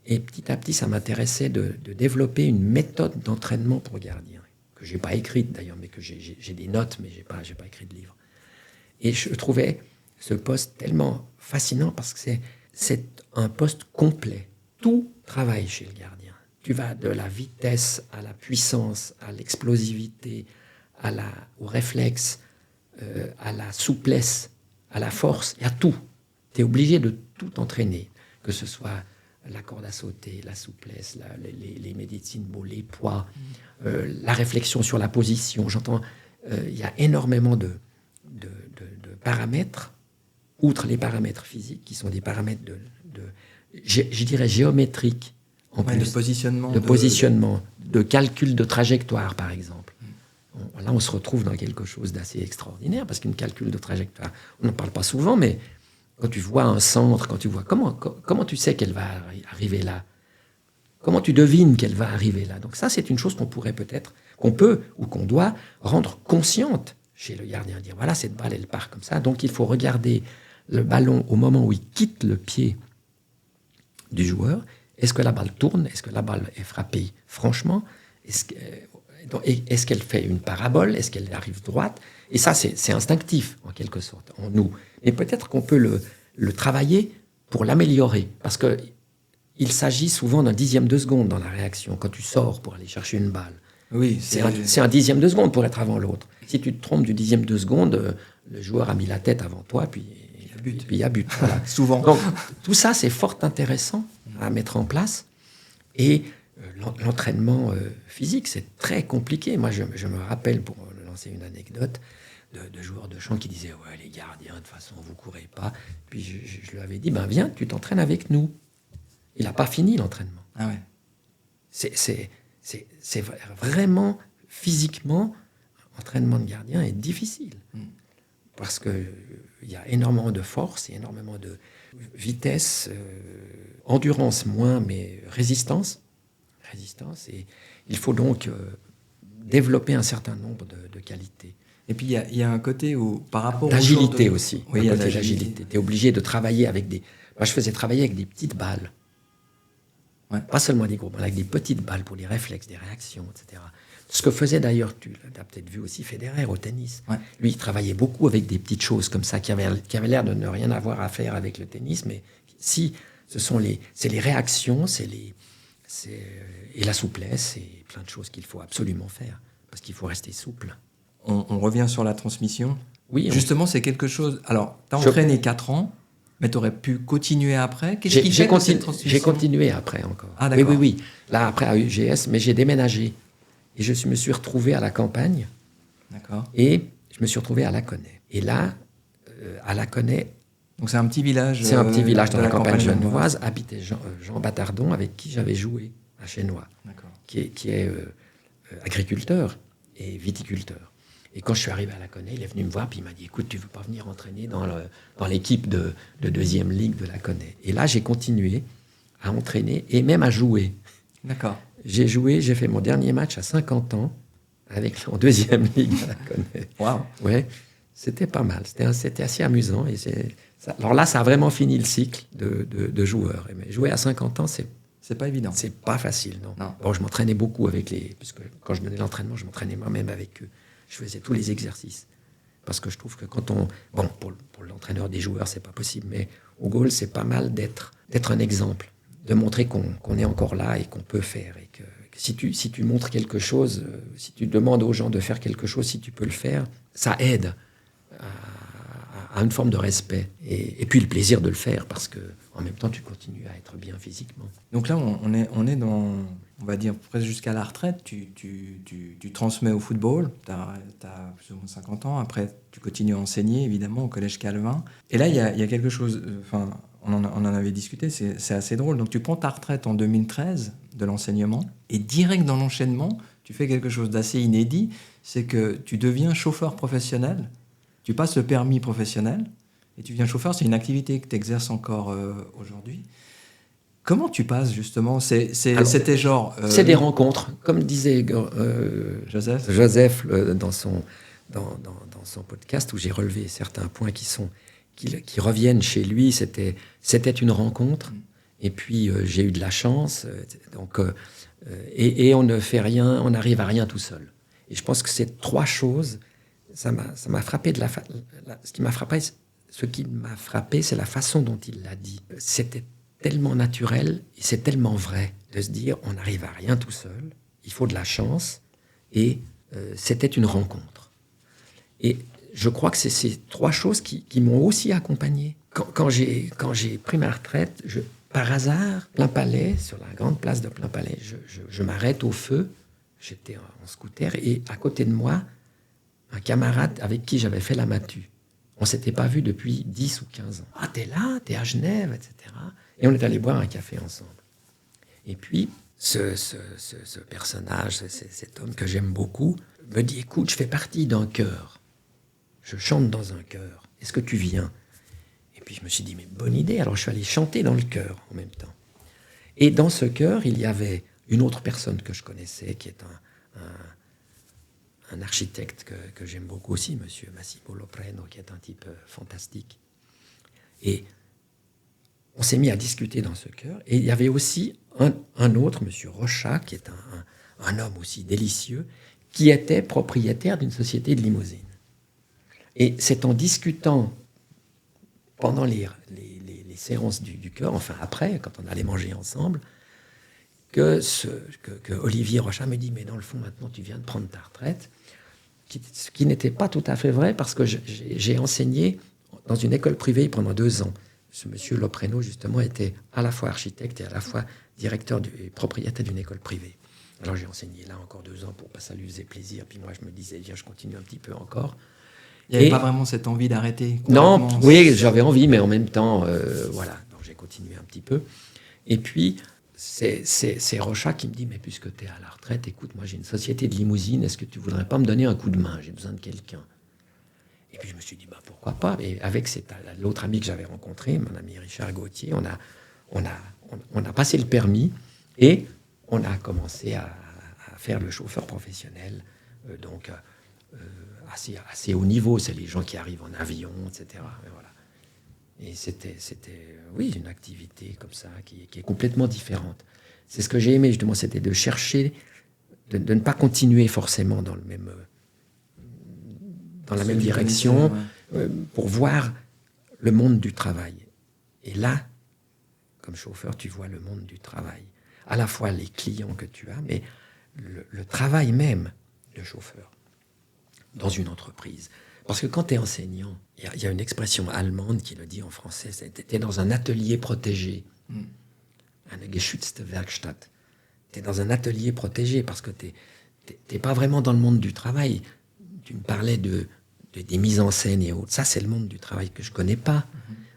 et petit à petit, ça m'intéressait de développer une méthode d'entraînement pour gardien, que je n'ai pas écrite d'ailleurs, mais que j'ai des notes, mais je n'ai pas écrit de livre. Et je trouvais ce poste tellement fascinant parce que c'est un poste complet. Tout travaille chez le gardien. Tu vas de la vitesse à la puissance, à l'explosivité, au réflexe, à la souplesse, à la force, et à tout. Tu es obligé de tout entraîner, que ce soit la corde à sauter, la souplesse, les médecines, les poids, la réflexion sur la position. Il y a énormément de paramètres, outre les paramètres physiques, qui sont des paramètres je dirais géométriques, en plus, de positionnement, de calcul de trajectoire, par exemple. Là, on se retrouve dans quelque chose d'assez extraordinaire, parce qu'une calcul de trajectoire, on n'en parle pas souvent, mais quand tu vois un centre, quand tu vois comment tu sais qu'elle va arriver là, comment tu devines qu'elle va arriver là. Donc ça, c'est une chose qu'on peut ou qu'on doit rendre consciente chez le gardien, dire voilà, cette balle, elle part comme ça, donc il faut regarder le ballon au moment où il quitte le pied du joueur. Est-ce que la balle tourne? Est-ce que la balle est frappée franchement? Est-ce qu'elle fait une parabole? Est-ce qu'elle arrive droite? Et ça, c'est instinctif, en quelque sorte, en nous. Mais peut-être qu'on peut le travailler pour l'améliorer, parce qu'il s'agit souvent d'un dixième de seconde dans la réaction, quand tu sors pour aller chercher une balle. Oui, c'est un dixième de seconde pour être avant l'autre. Si tu te trompes du dixième de seconde, le joueur a mis la tête avant toi, puis il y a but. Voilà. Souvent. Donc, tout ça, c'est fort intéressant à mettre en place. Et l'entraînement physique, c'est très compliqué. Moi, je me rappelle, pour lancer une anecdote, de joueurs de champ qui disaient « Ouais, les gardiens, de toute façon, vous ne courez pas. » Puis je lui avais dit « Viens, tu t'entraînes avec nous. » Il n'a pas fini l'entraînement. Ah ouais. C'est vraiment, physiquement, l'entraînement de gardien est difficile. Parce qu'il y a énormément de force, et énormément de vitesse, endurance moins, mais résistance. Et il faut donc développer un certain nombre de qualités. Et puis il y a un côté où, par rapport d'agilité aussi. Oui, il y a l'agilité. Tu es obligé de travailler avec Moi, je faisais travailler avec des petites balles. Ouais. Pas seulement des gros balles, avec des petites balles pour les réflexes, des réactions, etc. Ce que faisait d'ailleurs, tu l'as peut-être vu aussi, Federer au tennis. Ouais. Lui, il travaillait beaucoup avec des petites choses comme ça qui avaient l'air de ne rien avoir à faire avec le tennis, mais si, c'est les réactions, et la souplesse, et plein de choses qu'il faut absolument faire, parce qu'il faut rester souple. On revient sur la transmission. Oui. Justement, c'est quelque chose... Alors, tu as entraîné 4 ans, mais tu aurais pu continuer après. Qu'est-ce qui fait cette transmission? J'ai continué après encore. Ah, d'accord. Oui. Là, après, à UGS, mais j'ai déménagé. Et je me suis retrouvé à la campagne. D'accord. Et je me suis retrouvé à Laconay. Et là, à Laconay... Donc, c'est un petit village... C'est un petit village dans la campagne genevoise. Habitait Jean Battardon, avec qui j'avais joué à Chesnois. D'accord. Qui est agriculteur et viticulteur. Et quand je suis arrivé à Laconais, il est venu me voir, puis il m'a dit, écoute, tu veux pas venir entraîner dans l'équipe de deuxième ligue de Laconais? Et là, j'ai continué à entraîner et même à jouer. D'accord. J'ai fait mon dernier match à 50 ans en deuxième ligue à Laconais. Waouh. Ouais, c'était pas mal. C'était assez amusant. Alors là, ça a vraiment fini le cycle de joueur. Mais jouer à 50 ans, c'est pas évident. C'est pas facile, non. Non. Bon, je m'entraînais beaucoup puisque quand je donnais l'entraînement, je m'entraînais moi-même avec eux. Je faisais tous les exercices. Parce que je trouve que pour l'entraîneur des joueurs, c'est pas possible, mais au goal, c'est pas mal d'être un exemple, de montrer qu'on est encore là et qu'on peut faire. Et que si tu montres quelque chose, si tu demandes aux gens de faire quelque chose, si tu peux le faire, ça aide à une forme de respect. Et puis le plaisir de le faire, parce que en même temps, tu continues à être bien physiquement. Donc là, on est dans, on va dire, presque jusqu'à la retraite. Tu transmets au football. Tu as plus ou moins 50 ans. Après, tu continues à enseigner, évidemment, au Collège Calvin. Et là, il y a quelque chose... on en avait discuté, c'est assez drôle. Donc, tu prends ta retraite en 2013 de l'enseignement. Et direct dans l'enchaînement, tu fais quelque chose d'assez inédit. C'est que tu deviens chauffeur professionnel. Tu passes le permis professionnel. Et tu deviens chauffeur. C'est une activité que tu exerces encore aujourd'hui. Comment tu passes, justement? C'était genre... C'est des rencontres, comme disait Joseph dans son podcast, où j'ai relevé certains points qui reviennent chez lui. C'était une rencontre, et puis j'ai eu de la chance, et on ne fait rien, on n'arrive à rien tout seul. Et je pense que ces trois choses, ça m'a frappé. Ce qui m'a frappé, c'est la façon dont il l'a dit. C'était tellement naturel et c'est tellement vrai de se dire on n'arrive à rien tout seul, il faut de la chance, et c'était une rencontre. Et je crois que c'est ces trois choses qui m'ont aussi accompagné. Quand j'ai pris ma retraite, par hasard, Plainpalais, sur la grande place de Plainpalais, je m'arrête au feu, j'étais en scooter, et à côté de moi, un camarade avec qui j'avais fait la matu. On ne s'était pas vu depuis 10 ou 15 ans. « Ah, t'es là, t'es à Genève, etc. » Et on est allé boire un café ensemble. Et puis, ce personnage, cet homme que j'aime beaucoup, me dit « Écoute, je fais partie d'un chœur. Je chante dans un chœur. Est-ce que tu viens ?» Et puis je me suis dit « Mais bonne idée !» Alors je suis allé chanter dans le chœur en même temps. Et dans ce chœur, il y avait une autre personne que je connaissais, qui est un architecte que j'aime beaucoup aussi, monsieur Massimo Lopreno, qui est un type fantastique. Et on s'est mis à discuter dans ce chœur. Et il y avait aussi un autre, monsieur Rochat, qui est un homme aussi délicieux, qui était propriétaire d'une société de limousines. Et c'est en discutant pendant les séances du chœur, enfin après, quand on allait manger ensemble, que Olivier Rochat me dit « Mais dans le fond, maintenant, tu viens de prendre ta retraite », ce qui n'était pas tout à fait vrai, parce que j'ai enseigné dans une école privée pendant 2 ans. Ce monsieur Lopreno, justement, était à la fois architecte et à la fois directeur et propriétaire d'une école privée. Alors j'ai enseigné là encore 2 ans pour pas ça lui faisait plaisir. Puis moi, je me disais, viens, je continue un petit peu encore. Il n'y avait pas vraiment cette envie d'arrêter? Non, oui, j'avais envie, mais en même temps, voilà. Donc j'ai continué un petit peu. Et puis, c'est Rochat qui me dit, mais puisque tu es à la retraite, écoute, moi j'ai une société de limousine, est-ce que tu voudrais pas me donner un coup de main? J'ai besoin de quelqu'un. Et puis je me suis dit, pourquoi pas? Et avec l'autre ami que j'avais rencontré, mon ami Richard Gauthier, on a passé le permis et on a commencé à faire le chauffeur professionnel, assez haut niveau. C'est les gens qui arrivent en avion, etc. Et voilà. Et c'était oui, une activité comme ça qui est complètement différente. C'est ce que j'ai aimé, justement, c'était de chercher, de ne pas continuer forcément dans la même direction, pour voir le monde du travail. Et là, comme chauffeur, tu vois le monde du travail. À la fois les clients que tu as, mais le travail même de chauffeur dans une entreprise. Parce que quand tu es enseignant, il y a une expression allemande qui le dit en français, tu es dans un atelier protégé. Eine geschützte Werkstatt. Tu es dans un atelier protégé parce que tu n'es pas vraiment dans le monde du travail. Tu me parlais des mises en scène et autres. Ça, c'est le monde du travail que je ne connais pas.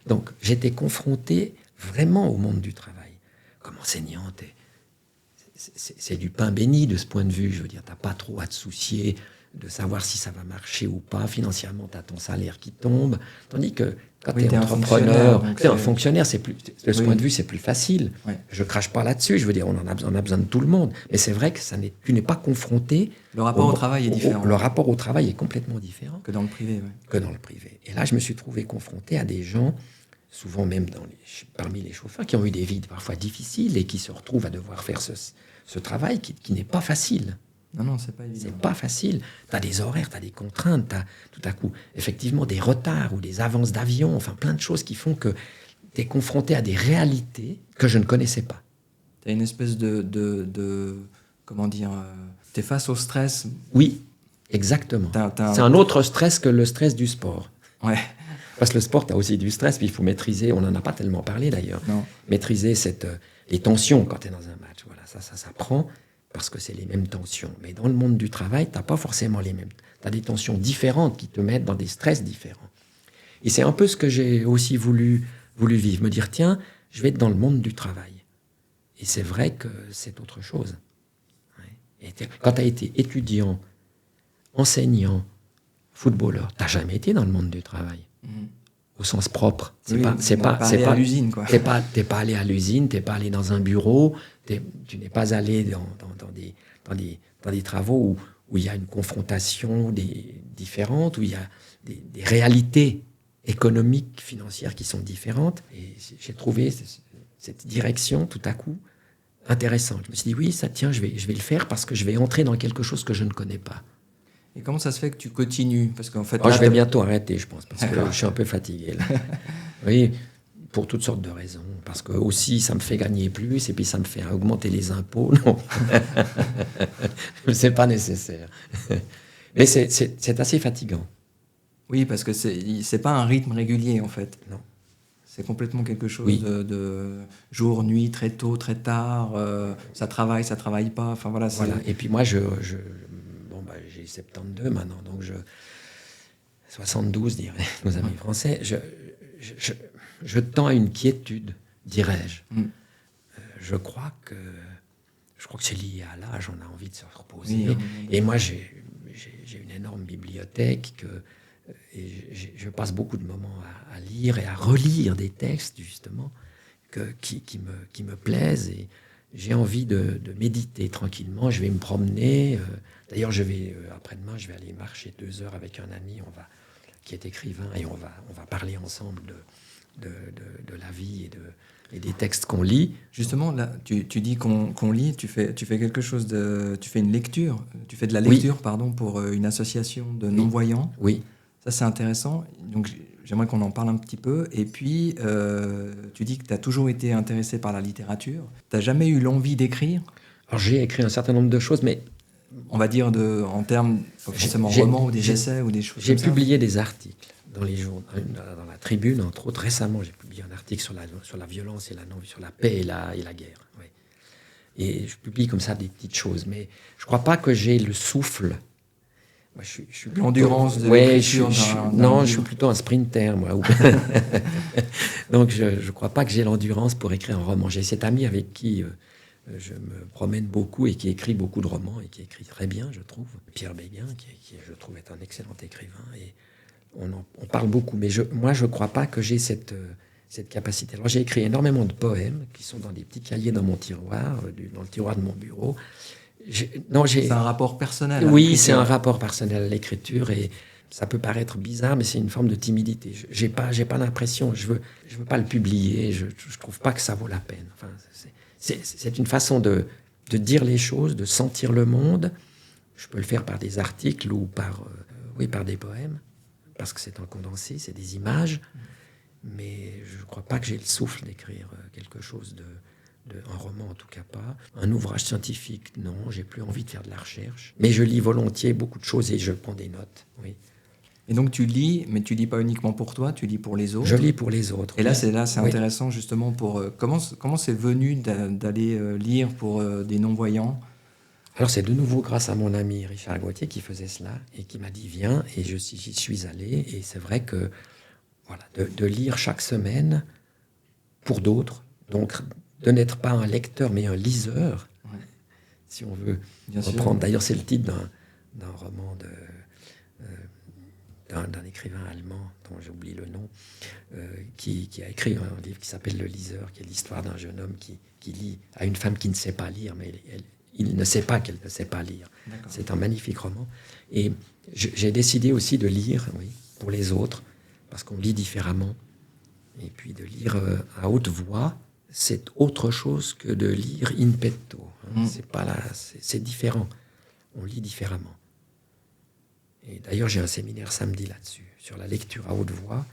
Donc, j'étais confronté vraiment au monde du travail. Comme enseignante, c'est du pain béni de ce point de vue. Je veux dire, tu n'as pas trop à te soucier de savoir si ça va marcher ou pas. Financièrement, tu as ton salaire qui tombe. Tandis que quand Oui, tu es un entrepreneur, fonctionnaire, tu es un fonctionnaire, c'est plus, de ce Oui. point de vue, c'est plus facile. Ouais. Je crache pas là-dessus, je veux dire, on a besoin de tout le monde. Mais c'est vrai que tu n'es pas confronté. Le rapport au travail est différent. Le rapport au travail est complètement différent que dans le privé. Ouais. que dans le privé. Et là, je me suis trouvé confronté à des gens, souvent même parmi les chauffeurs, qui ont eu des vies parfois difficiles et qui se retrouvent à devoir faire ce travail qui n'est pas facile. Non, c'est pas évident. C'est pas facile. Tu as des horaires, tu as des contraintes, tu as tout à coup, effectivement, des retards ou des avances d'avion, enfin plein de choses qui font que tu es confronté à des réalités que je ne connaissais pas. Tu as une espèce de comment dire, tu es face au stress. Oui, exactement. T'as C'est un autre stress que le stress du sport. Ouais. Parce que le sport, tu as aussi du stress, puis il faut maîtriser, on n'en a pas tellement parlé d'ailleurs, Non. maîtriser les tensions quand tu es dans un match. Voilà, ça prend, parce que c'est les mêmes tensions. Mais dans le monde du travail, tu n'as pas forcément les mêmes. Tu as des tensions différentes qui te mettent dans des stress différents. Et c'est un peu ce que j'ai aussi voulu vivre, me dire, tiens, je vais être dans le monde du travail. Et c'est vrai que c'est autre chose. Ouais. Et quand tu as été étudiant, enseignant, footballeur, tu n'as jamais été dans le monde du travail. Au sens propre. C'est pas à l'usine, quoi. T'es pas allé à l'usine, t'es pas allé dans un bureau, tu n'es pas allé dans des travaux où il y a une confrontation différente, où il y a des réalités économiques, financières qui sont différentes. Et j'ai trouvé cette direction tout à coup intéressante. Je me suis dit oui, ça tient, je vais le faire parce que je vais entrer dans quelque chose que je ne connais pas. Et comment ça se fait que tu continues? Parce qu'en fait, je vais bientôt arrêter, je pense, parce que je suis un peu fatigué. Là. Oui, pour toutes sortes de raisons. Parce que aussi, ça me fait gagner plus, et puis ça me fait augmenter les impôts. Non, c'est pas nécessaire. Mais c'est assez fatigant. Oui, parce que c'est pas un rythme régulier, en fait. Non. C'est complètement quelque chose de jour, nuit, très tôt, très tard. Ça travaille pas. Enfin voilà. Voilà. Et puis moi, j'ai 72 maintenant, donc 72 diraient nos amis français. Je tends à une quiétude, dirais-je. Je crois que c'est lié à l'âge. On a envie de se reposer. Oui. Et moi, j'ai une énorme bibliothèque et je passe beaucoup de moments à lire et à relire des textes justement qui me plaisent et j'ai envie de méditer tranquillement. Je vais me promener. D'ailleurs, après-demain, je vais aller marcher 2 heures avec un ami qui est écrivain et on va parler ensemble de la vie et des textes qu'on lit. Justement, là, tu dis qu'on lit, tu fais quelque chose tu fais une lecture, tu fais de la lecture, pardon, pour une association de non-voyants. Oui. Ça, c'est intéressant. Donc, j'aimerais qu'on en parle un petit peu. Et puis, tu dis que tu as toujours été intéressé par la littérature. Tu n'as jamais eu l'envie d'écrire? Alors, j'ai écrit un certain nombre de choses, mais... On va dire en termes, pas forcément romans ou des essais ou des choses J'ai comme ça. publié des articles dans les journaux, dans la Tribune, entre autres. Récemment, j'ai publié un article sur la violence et sur la paix et la guerre. Oui. Et je publie comme ça des petites choses. Mais je ne crois pas que j'ai le souffle. Moi, je suis l'endurance de l'écriture. Non, je suis plutôt un sprinter, moi. Donc, je ne crois pas que j'ai l'endurance pour écrire un roman. J'ai cet ami avec qui je me promène beaucoup et qui écrit beaucoup de romans et qui écrit très bien, je trouve. Pierre Béguin, qui je trouve, est un excellent écrivain. Et on parle beaucoup. Mais moi, je ne crois pas que j'ai cette capacité. Alors, j'ai écrit énormément de poèmes qui sont dans des petits cahiers dans mon tiroir, dans le tiroir de mon bureau. C'est un rapport personnel. Oui, c'est un rapport personnel à l'écriture et ça peut paraître bizarre, mais c'est une forme de timidité. J'ai pas l'impression, je veux pas le publier, je trouve pas que ça vaut la peine. Enfin, c'est une façon de dire les choses, de sentir le monde. Je peux le faire par des articles ou par des poèmes, parce que c'est un condensé, c'est des images, mais je crois pas que j'ai le souffle d'écrire quelque chose un roman en tout cas pas, un ouvrage scientifique, non, j'ai plus envie de faire de la recherche. Mais je lis volontiers beaucoup de choses et je prends des notes, oui. Et donc tu lis, mais tu lis pas uniquement pour toi, tu lis pour les autres. Je lis pour les autres. Et là c'est intéressant justement pour comment c'est venu d'aller lire pour des non-voyants. Alors c'est de nouveau grâce à mon ami Richard Gauthier qui faisait cela et qui m'a dit viens et j'y suis allé et c'est vrai que voilà de lire chaque semaine pour d'autres, donc de n'être pas un lecteur, mais un liseur, si on veut reprendre. D'ailleurs, c'est le titre d'un roman d'un écrivain allemand dont j'oublie le nom, qui a écrit un livre qui s'appelle Le Liseur, qui est l'histoire d'un jeune homme qui lit à une femme qui ne sait pas lire, mais il ne sait pas qu'elle ne sait pas lire. D'accord. C'est un magnifique roman. Et j'ai décidé aussi de lire, oui, pour les autres, parce qu'on lit différemment. Et puis de lire à haute voix, c'est autre chose que de lire in petto. C'est pas là, c'est différent. On lit différemment. Et d'ailleurs, j'ai un séminaire samedi là-dessus, sur la lecture à haute voix.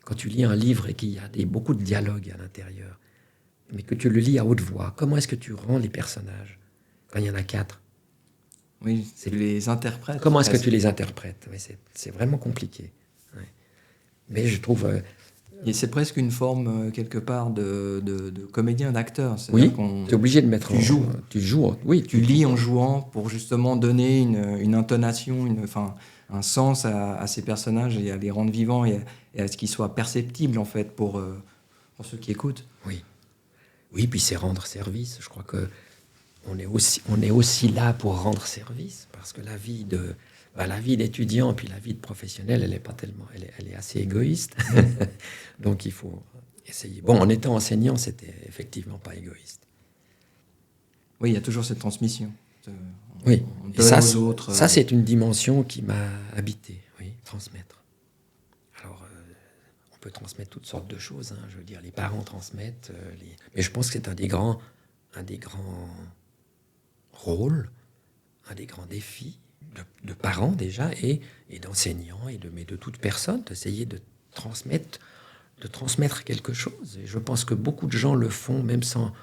Quand tu lis un livre et qu'il y a beaucoup de dialogues à l'intérieur, mais que tu le lis à haute voix, comment est-ce que tu rends les personnages quand il y en a 4? Oui, tu les interprètes. Comment est-ce que tu les interprètes? Oui, c'est vraiment compliqué. Ouais. Mais je trouve... Et c'est presque une forme, quelque part, de comédien, d'acteur. Oui, tu es obligé de mettre... Tu joues. Oui, tu lis en jouant pour justement donner une intonation, un sens à ces personnages et à les rendre vivants et à ce qu'ils soient perceptibles, en fait, pour ceux qui écoutent. Oui, puis c'est rendre service. Je crois qu'on est aussi là pour rendre service, parce que la vie d'étudiant puis la vie de professionnel, elle est pas tellement, elle est assez égoïste. Donc il faut essayer. Bon, en étant enseignant, c'était effectivement pas égoïste. Oui, il y a toujours cette transmission. Oui. Et ça, c'est une dimension qui m'a habité. Oui, transmettre. Alors, on peut transmettre toutes sortes de choses. Je veux dire, les parents transmettent. Mais je pense que c'est un des grands rôles, un des grands défis de parents déjà et d'enseignants mais de toute personne, d'essayer de transmettre quelque chose. Et je pense que beaucoup de gens le font même sans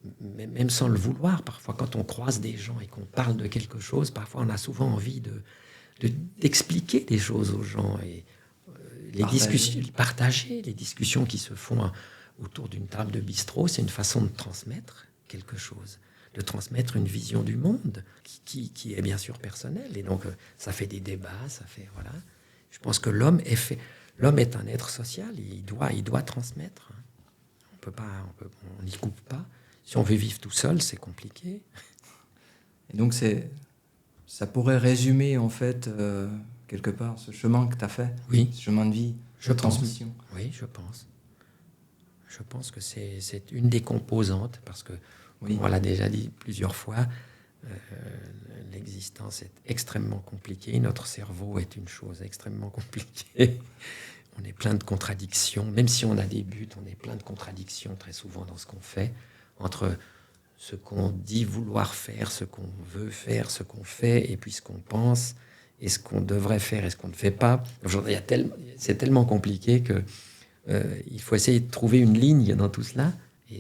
le vouloir. Parfois, quand on croise des gens et qu'on parle de quelque chose, parfois on a souvent envie d'expliquer des choses aux gens et partager les discussions qui se font autour d'une table de bistrot, c'est une façon de transmettre quelque chose, de transmettre une vision du monde qui est bien sûr personnelle. Et donc, ça fait des débats, voilà. Je pense que l'homme est un être social, il doit transmettre. On n'y coupe pas. Si on veut vivre tout seul, c'est compliqué. Et donc, ça pourrait résumer, en fait, quelque part, ce chemin que tu as fait, ce chemin de vie, de transmission. Oui, je pense. Je pense que c'est une des composantes, parce que, on l'a déjà dit plusieurs fois, l'existence est extrêmement compliquée. Notre cerveau est une chose extrêmement compliquée. On est plein de contradictions. Même si on a des buts, on est plein de contradictions très souvent dans ce qu'on fait, entre ce qu'on dit vouloir faire, ce qu'on veut faire, ce qu'on fait, et puis ce qu'on pense, et ce qu'on devrait faire, et ce qu'on ne fait pas. C'est tellement compliqué que il faut essayer de trouver une ligne dans tout cela. Et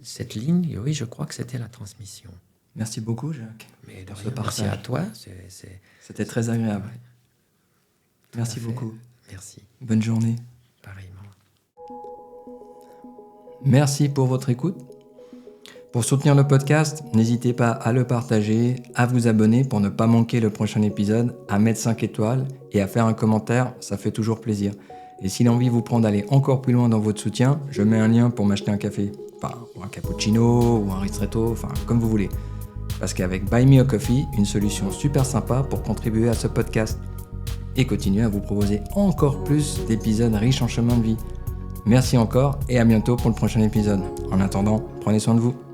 cette ligne, oui, je crois que c'était la transmission. Merci beaucoup, Jacques. Mais merci à toi. C'était très agréable. Merci beaucoup. Merci. Bonne journée. Pareillement. Merci pour votre écoute. Pour soutenir le podcast, n'hésitez pas à le partager, à vous abonner pour ne pas manquer le prochain épisode, à mettre 5 étoiles et à faire un commentaire, ça fait toujours plaisir. Et si l'envie vous prend d'aller encore plus loin dans votre soutien, je mets un lien pour m'acheter un café. Ou un cappuccino, ou un ristretto, comme vous voulez. Parce qu'avec Buy Me a Coffee, une solution super sympa pour contribuer à ce podcast. Et continuer à vous proposer encore plus d'épisodes riches en chemin de vie. Merci encore et à bientôt pour le prochain épisode. En attendant, prenez soin de vous.